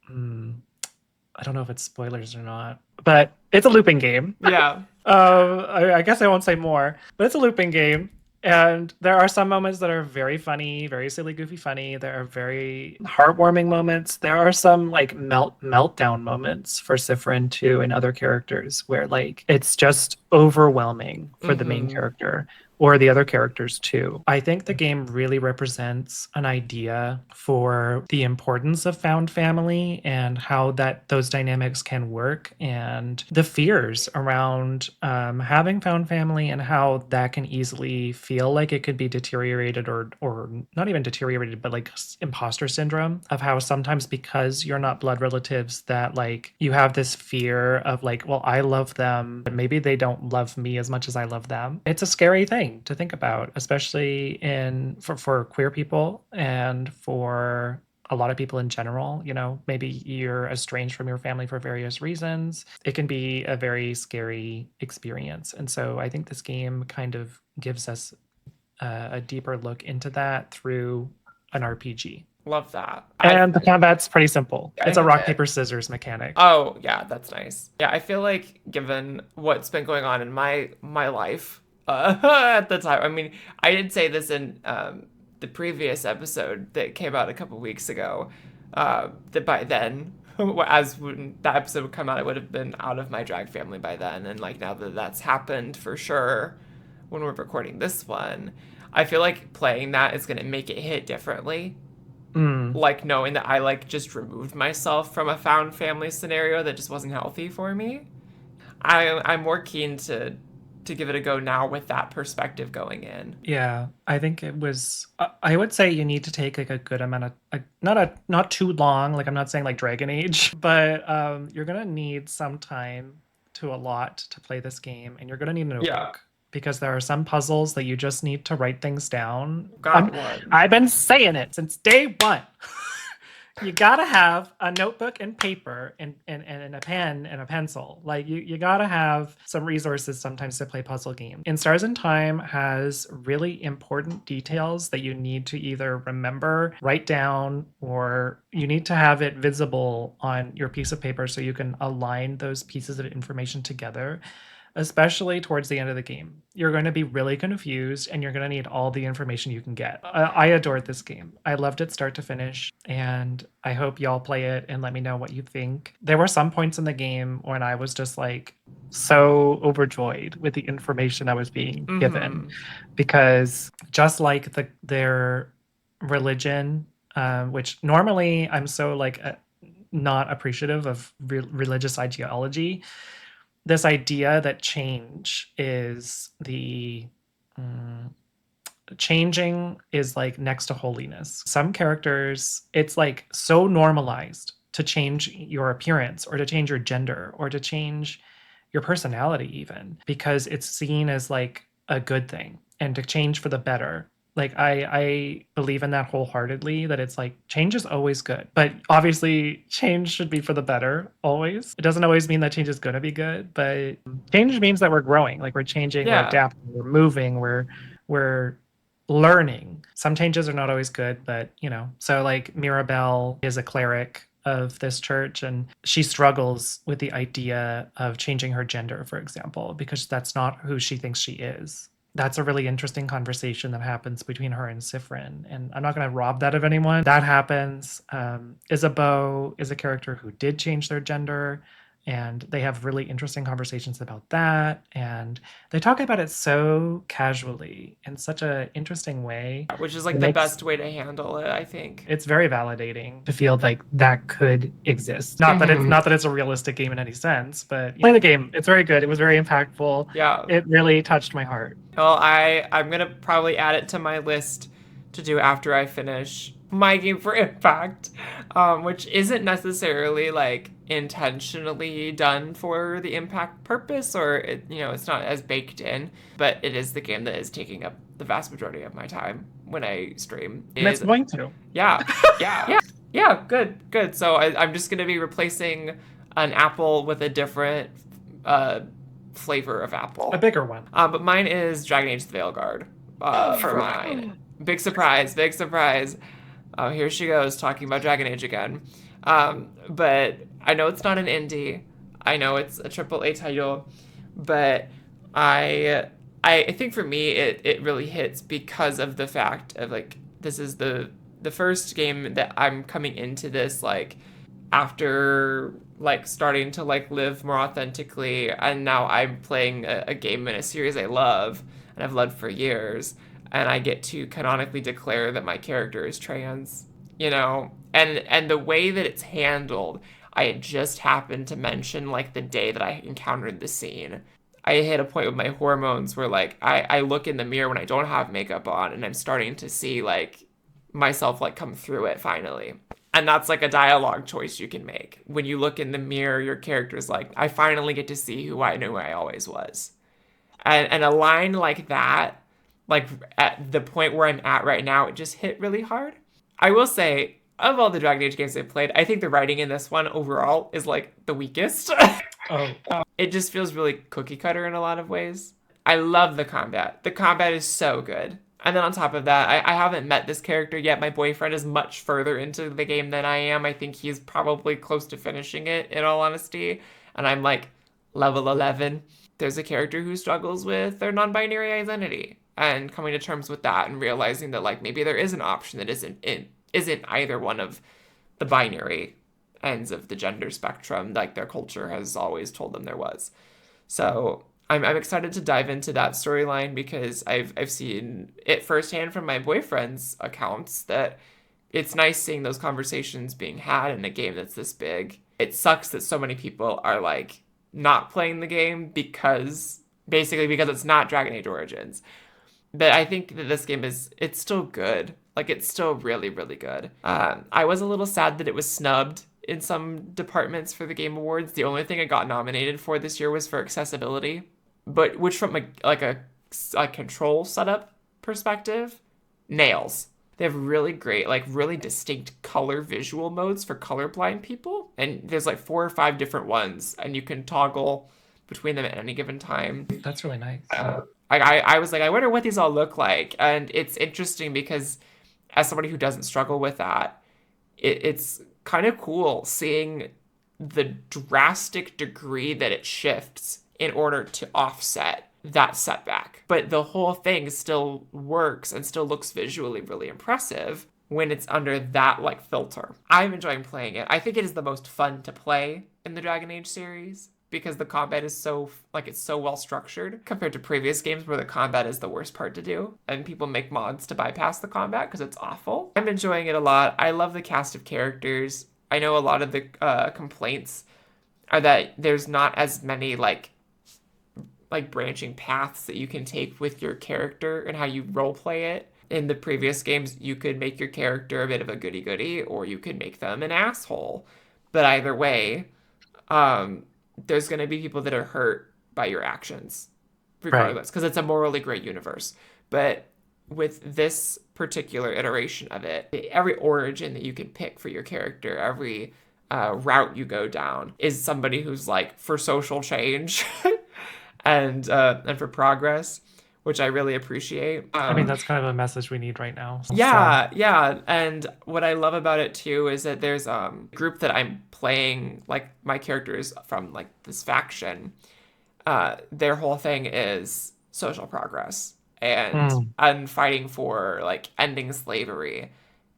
I don't know if it's spoilers or not, but it's a looping game. Yeah. I guess I won't say more, but it's a looping game. And there are some moments that are very funny, very silly, goofy funny. There are very heartwarming moments. There are some like meltdown moments for Sifrin too and other characters where like it's just overwhelming for the main character or the other characters too. I think the game really represents an idea for the importance of found family and how those dynamics can work, and the fears around having found family and how that can easily feel like it could be deteriorated or not even deteriorated, but like imposter syndrome of how sometimes because you're not blood relatives that like you have this fear of like, well, I love them, but maybe they don't love me as much as I love them. It's a scary thing to think about, especially for queer people and for a lot of people in general. You know, maybe you're estranged from your family for various reasons. It can be a very scary experience. And so I think this game kind of gives us a deeper look into that through an RPG. Love that. And the combat's pretty simple. I It's a have rock, it. paper, scissors mechanic. Oh, yeah, that's nice. Yeah, I feel like given what's been going on in my life at the time, I mean, I did say this in the previous episode that came out a couple weeks ago, that by then, as when that episode would come out, I would have been out of my drag family by then. And like now that that's happened for sure, when we're recording this one, I feel like playing that is going to make it hit differently. Like knowing that I like just removed myself from a found family scenario that just wasn't healthy for me. I'm more keen to give it a go now with that perspective going in. Yeah, I think it was. I would say you need to take like a good amount of, like, not too long. Like I'm not saying like Dragon Age, but you're gonna need some time to allot to play this game, and you're gonna need a notebook. Yeah. Because there are some puzzles that you just need to write things down. Got one. I've been saying it since day one. You gotta have a notebook and paper and a pen and a pencil. Like you gotta have some resources sometimes to play puzzle games. And Stars in Time has really important details that you need to either remember, write down, or you need to have it visible on your piece of paper so you can align those pieces of information together. Especially towards the end of the game. You're going to be really confused and you're going to need all the information you can get. I adored this game. I loved it start to finish, and I hope y'all play it and let me know what you think. There were some points in the game when I was just like so overjoyed with the information I was being given, because just like their religion, which normally I'm so like not appreciative of religious ideology, this idea that change is changing is like next to holiness. Some characters, it's like so normalized to change your appearance or to change your gender or to change your personality even, because it's seen as like a good thing and to change for the better. Like I believe in that wholeheartedly, that it's like change is always good, but obviously change should be for the better always. It doesn't always mean that change is going to be good, but change means that we're growing, like we're changing, we're adapting, we're moving, we're learning. Some changes are not always good, but you know, so like Mirabelle is a cleric of this church, and she struggles with the idea of changing her gender, for example, because that's not who she thinks she is. That's a really interesting conversation that happens between her and Sifrin, and I'm not going to rob that of anyone. That happens. Isabeau is a character who did change their gender, and they have really interesting conversations about that, and they talk about it so casually in such a interesting way. Which is It like the makes best way to handle it, I think. it's very validating to feel like that could exist. Not that it's a realistic game in any sense, but play the game. It's very good. It was very impactful. Yeah. It really touched my heart. Well, I'm gonna probably add it to my list to do after I finish my game for impact, which isn't necessarily like intentionally done for the impact purpose, or it's not as baked in, but it is the game that is taking up the vast majority of my time when I stream. And it's going to. Yeah, yeah, good. So I'm just gonna be replacing an apple with a different flavor of apple. A bigger one. But mine is Dragon Age the Veilguard for mine. Big surprise. Here she goes talking about Dragon Age again. But I know it's not an indie. I know it's a AAA title, but I think for me it really hits because of the fact of like this is the first game that I'm coming into this like after like starting to like live more authentically, and now I'm playing a game in a series I love and I've loved for years, and I get to canonically declare that my character is trans, and the way that it's handled, I had just happened to mention like the day that I encountered the scene. I hit a point with my hormones where like I look in the mirror when I don't have makeup on, and I'm starting to see like myself like come through it finally. And that's like a dialogue choice you can make. When you look in the mirror, your character's like, I finally get to see who I knew I always was. And a line like that, like at the point where I'm at right now, it just hit really hard. I will say, of all the Dragon Age games I've played, I think the writing in this one overall is like the weakest. Oh. It just feels really cookie cutter in a lot of ways. I love the combat. The combat is so good. And then on top of that, I haven't met this character yet. My boyfriend is much further into the game than I am. I think he's probably close to finishing it, in all honesty. And I'm like level 11. There's a character who struggles with their non-binary identity and coming to terms with that and realizing that like maybe there is an option that isn't either one of the binary ends of the gender spectrum like their culture has always told them there was. So I'm excited to dive into that storyline because I've seen it firsthand from my boyfriend's accounts that it's nice seeing those conversations being had in a game that's this big. It sucks that so many people are like not playing the game because it's not Dragon Age Origins. But I think that this game it's still good. Like it's still really, really good. I was a little sad that it was snubbed in some departments for the Game Awards. The only thing it got nominated for this year was for accessibility. But which from a control setup perspective, nails. They have really great, like really distinct color visual modes for colorblind people. And there's like 4 or 5 different ones, and you can toggle between them at any given time. That's really nice. I was like, I wonder what these all look like. And it's interesting because as somebody who doesn't struggle with that, it's kind of cool seeing the drastic degree that it shifts in order to offset that setback. But the whole thing still works and still looks visually really impressive when it's under that like filter. I'm enjoying playing it. I think it is the most fun to play in the Dragon Age series because the combat is so well structured compared to previous games where the combat is the worst part to do and people make mods to bypass the combat because it's awful. I'm enjoying it a lot. I love the cast of characters. I know a lot of the complaints are that there's not as many like branching paths that you can take with your character and how you role play it. In the previous games, you could make your character a bit of a goody-goody or you could make them an asshole. But either way, there's going to be people that are hurt by your actions, regardless, because it's a morally great universe. But with this particular iteration of it, every origin that you can pick for your character, every route you go down is somebody who's like for social change and for progress, which I really appreciate. I mean, that's kind of a message we need right now. Strong. Yeah. And what I love about it too is that there's a group that I'm playing, like my characters from like this faction. Their whole thing is social progress Mm, and fighting for like ending slavery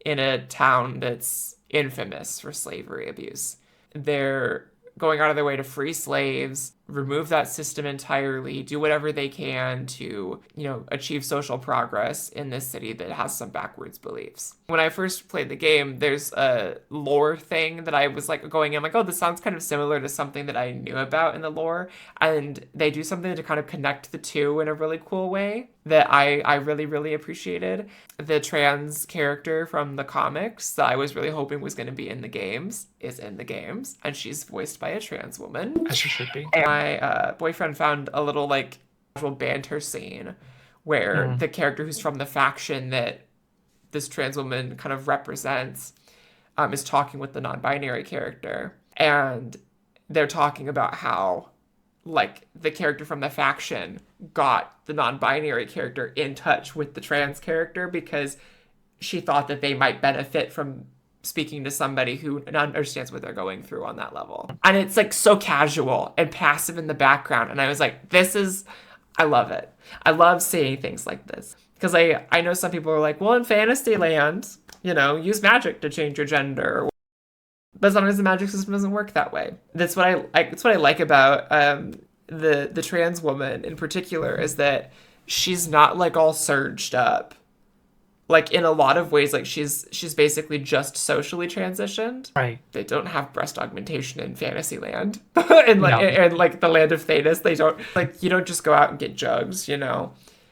in a town that's infamous for slavery abuse. They're going out of their way to free slaves, remove that system entirely, do whatever they can to, achieve social progress in this city that has some backwards beliefs. When I first played the game, there's a lore thing that I was like going in like, oh, this sounds kind of similar to something that I knew about in the lore. And they do something to kind of connect the two in a really cool way that I really, really appreciated. The trans character from the comics that I was really hoping was going to be in the games is in the games, and she's voiced by a trans woman. as she should be. And my boyfriend found a little like casual banter scene where Mm, the character who's from the faction that this trans woman kind of represents is talking with the non-binary character, and they're talking about how like the character from the faction got the non-binary character in touch with the trans character because she thought that they might benefit from speaking to somebody who understands what they're going through on that level. And it's like so casual and passive in the background. And I was like, I love it. I love seeing things like this. Because I know some people are like, well, in fantasy land, use magic to change your gender. But sometimes the magic system doesn't work that way. That's what I like about the trans woman in particular is that she's not like all surged up. Like in a lot of ways, like she's basically just socially transitioned. right. They don't have breast augmentation in Fantasyland, No. and like the land of Thedas, they don't like you don't just go out and get jugs. It's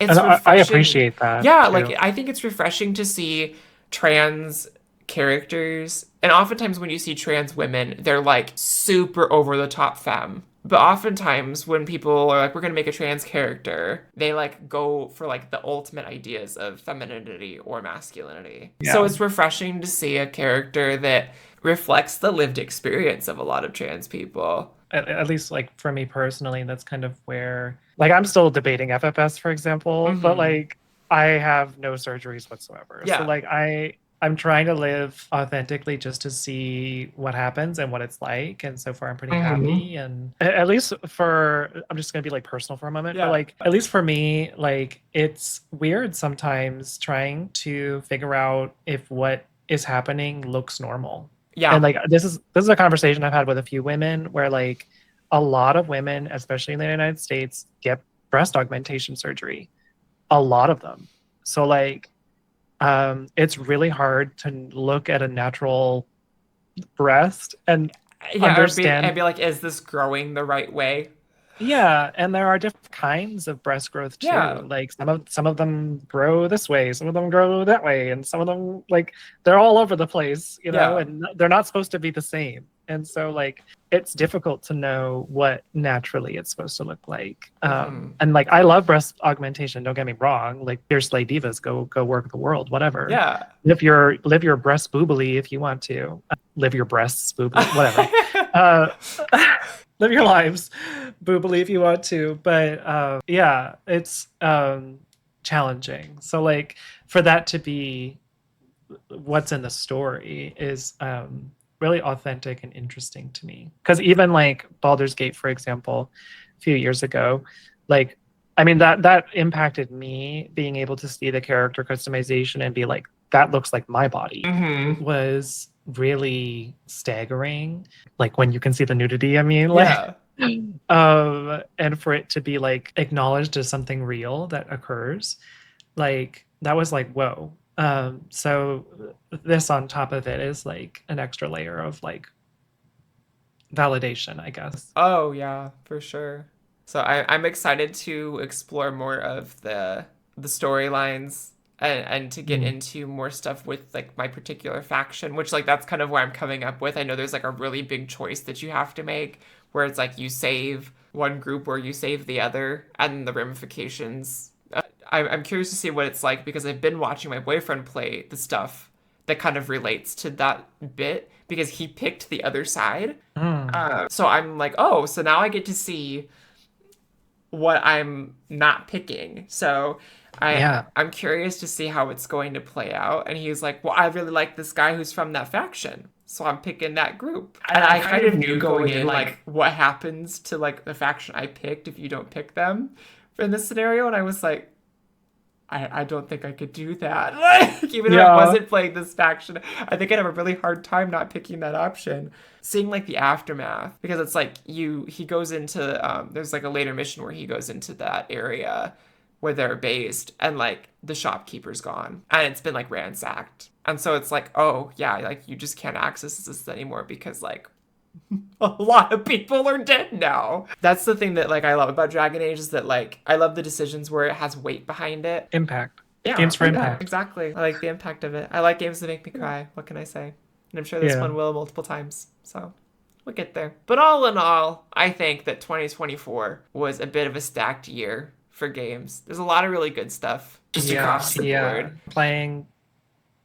And I refreshing. appreciate that Yeah, like too. I think it's refreshing to see trans characters, and oftentimes when you see trans women, they're like super over the top femme. But oftentimes when people are like, we're gonna make a trans character, they like go for like the ultimate ideas of femininity or masculinity. So Yeah. it's refreshing to see a character that reflects the lived experience of a lot of trans people. At least like for me personally, that's kind of where like I'm still debating FFS, for example, but Mm-hmm. like I have no surgeries whatsoever. So Yeah. like I'm trying to live authentically just to see what happens and what it's like. And so far I'm pretty Mm-hmm. happy. And at least for I'm just gonna be like personal for a moment, but Yeah. like at least for me, like it's weird sometimes trying to figure out if what is happening looks normal. And Yeah. like this is a conversation I've had with a few women where like a lot of women, especially in the United States, get breast augmentation surgery. A lot of them. So like it's really hard to look at a natural breast and Yeah, and understand. be like, is this growing the right way? Yeah, and there are different kinds of breast growth Yeah. too. Like some of them grow this way, some of them grow that way, and some of them like they're all over the place, Yeah. and they're not supposed to be the same. And so like it's difficult to know what naturally it's supposed to look like. Mm-hmm. And like I love breast augmentation, don't get me wrong. Like Fierce Slay Divas, go work the world, whatever. Yeah. Live your breast boobily if you want to. Live your breasts boobily, whatever. Uh, live your lives boobily if you want to, but yeah, it's challenging. So like for that to be what's in the story is really authentic and interesting to me, because even like Baldur's Gate, for example, a few years ago, like I mean that impacted me being able to see the character customization and be like, that looks like my body, Mm-hmm. was really staggering. Like when you can see the nudity, I mean, like Yeah. and for it to be like acknowledged as something real that occurs, like that was like whoa. So this on top of it is like an extra layer of like validation, I guess. Oh yeah, for sure. So I'm excited to explore more of the storylines and to get Mm. into more stuff with like my particular faction, which like that's kind of where I'm coming up with. I know there's like a really big choice that you have to make where it's like you save one group or you save the other and the ramifications. I'm curious to see what it's like because I've been watching my boyfriend play the stuff that kind of relates to that bit because he picked the other side. Mm. So I'm like, oh, so now I get to see what I'm not picking. So Yeah. I'm curious to see how it's going to play out. And he's like, well, I really like this guy who's from that faction. So I'm picking that group. And I kind of knew going in like what happens to like the faction I picked if you don't pick them in this scenario. And I was like, I don't think I could do that. Like, even though I Yeah. wasn't playing this faction, I think I'd have a really hard time not picking that option. Seeing like the aftermath, because it's like he goes into there's like a later mission where he goes into that area where they're based and like the shopkeeper's gone and it's been like ransacked. And so it's like, oh yeah, like you just can't access this anymore because like a lot of people are dead now. That's the thing that like I love about Dragon Age is that like I love the decisions where it has weight behind it. Impact. Yeah, Games for yeah, impact. exactly. I like the impact of it. I like games that make me cry. What can I say? And I'm sure this Yeah. one will multiple times. So we'll get there. But all in all, I think that 2024 was a bit of a stacked year for games. There's a lot of really good stuff just across the board. Playing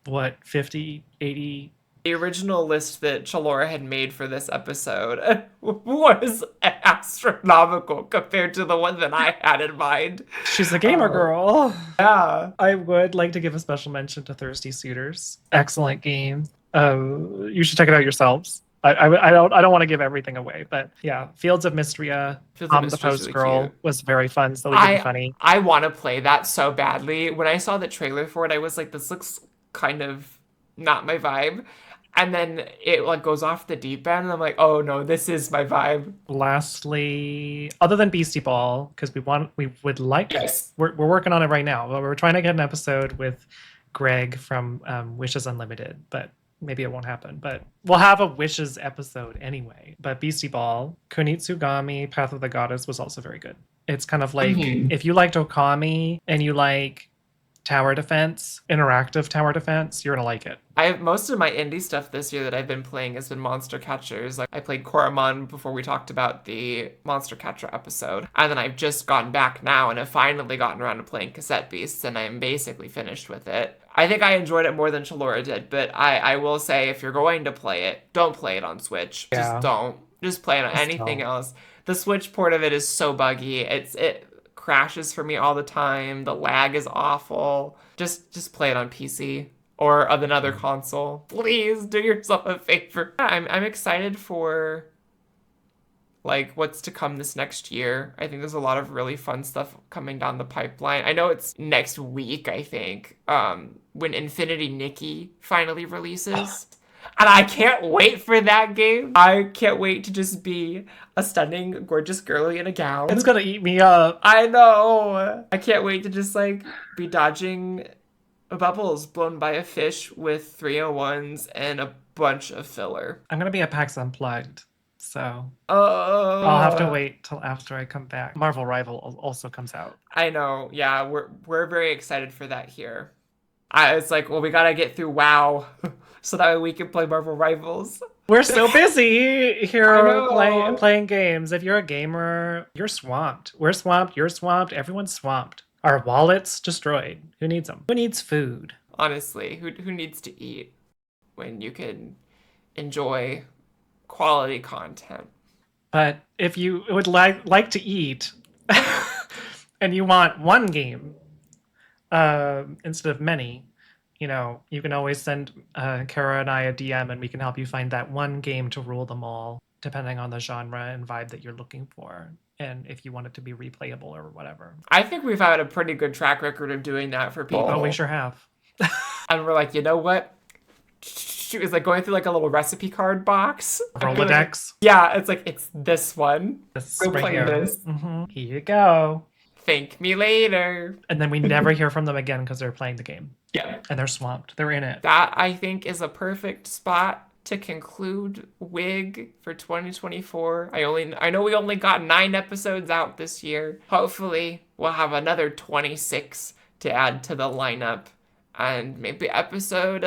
what, 50, 80? The original list that Chelora had made for this episode was astronomical compared to the one that I had in mind. She's a gamer girl. Yeah. I would like to give a special mention to Thirsty Suitors. Excellent game. You should check it out yourselves. I don't want to give everything away, but yeah, Fields of Mystria, the Post Really Girl cute. was very fun, silly and funny. I want to play that so badly. When I saw the trailer for it, I was like, this looks kind of not my vibe. And then it like goes off the deep end, and I'm like, oh no, this is my vibe. Lastly, other than Beastie Ball, because we would like, Yes. we're working on it right now. But we're trying to get an episode with Greg from Wishes Unlimited, but maybe it won't happen. But we'll have a Wishes episode anyway. But Beastie Ball, Kunitsugami, Path of the Goddess was also very good. It's kind of like if you liked Okami and you like tower defense, interactive tower defense, you're gonna like it. I have most of my indie stuff this year that I've been playing has been monster catchers. Like I played Koromon before we talked about the monster catcher episode, and then I've just gone back now and have finally gotten around to playing Cassette Beasts, and I'm basically finished with it. I think I enjoyed it more than Chelora did, but I will say if you're going to play it, don't play it on Switch. Yeah. Just don't. Just play it on anything else. The Switch port of it is so buggy. It crashes for me all the time. The lag is awful. Just play it on PC or of another console. Please do yourself a favor. I'm excited for like what's to come this next year. I think there's a lot of really fun stuff coming down the pipeline. I know it's next week, I think, when Infinity Nikki finally releases. And I can't wait for that game. I can't wait to just be a stunning, gorgeous girly in a gown. It's gonna eat me up. I know. I can't wait to just like be dodging bubbles blown by a fish with 301s and a bunch of filler. I'm gonna be at PAX Unplugged, so I'll have to wait till after I come back. Marvel Rival also comes out. I know. Yeah, we're very excited for that here. It's like, well, we gotta get through WoW so that way we can play Marvel Rivals. We're so busy here playing games. If you're a gamer, you're swamped. We're swamped. You're swamped. Everyone's swamped. Our wallets destroyed. Who needs them? Who needs food? Honestly, who needs to eat when you can enjoy quality content? But if you would like to eat and you want one game instead of many, you know, you can always send Chara and I a DM and we can help you find that one game to rule them all, depending on the genre and vibe that you're looking for. And if you want it to be replayable or whatever. I think we've had a pretty good track record of doing that for people. Oh, we sure have. And we're like, you know what? It's like going through like a little recipe card box. Rolodex. Yeah, it's like, it's this one. Go play this. Here you go. Thank me later. And then we never hear from them again because they're playing the game. Yeah. And they're swamped. They're in it. That, I think, is a perfect spot to conclude Wig for 2024. I know we only got 9 episodes out this year. Hopefully, we'll have another 26 to add to the lineup. And maybe episode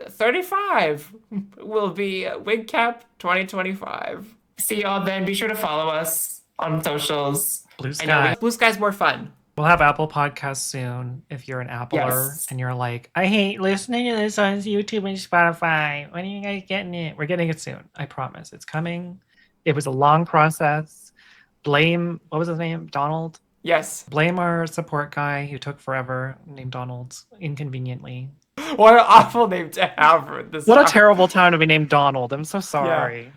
35 will be Wig Cap 2025. See y'all then. Be sure to follow us on socials. Blue Sky. Blue Sky's more fun. We'll have Apple Podcasts soon if you're an Appler and you're like, I hate listening to this on YouTube and Spotify. When are you guys getting it? We're getting it soon. I promise. It's coming. It was a long process. Blame, what was his name? Donald? Yes. Blame our support guy who took forever, named Donald, inconveniently. What an awful name to have for this. What a terrible time to be named Donald. I'm so Yeah. sorry.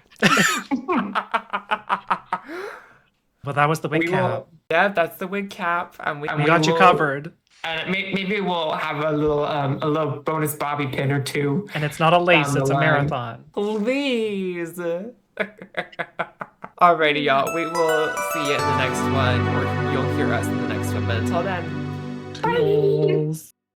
Well, that was the wig cap. Yeah, that's the wig cap, and We got you covered. And maybe we'll have a little bonus bobby pin or two. And it's not a lace, down the it's a line. marathon. Please. Alrighty, y'all. We will see you in the next one, or you'll hear us in the next one. But until then, bye. Toodles.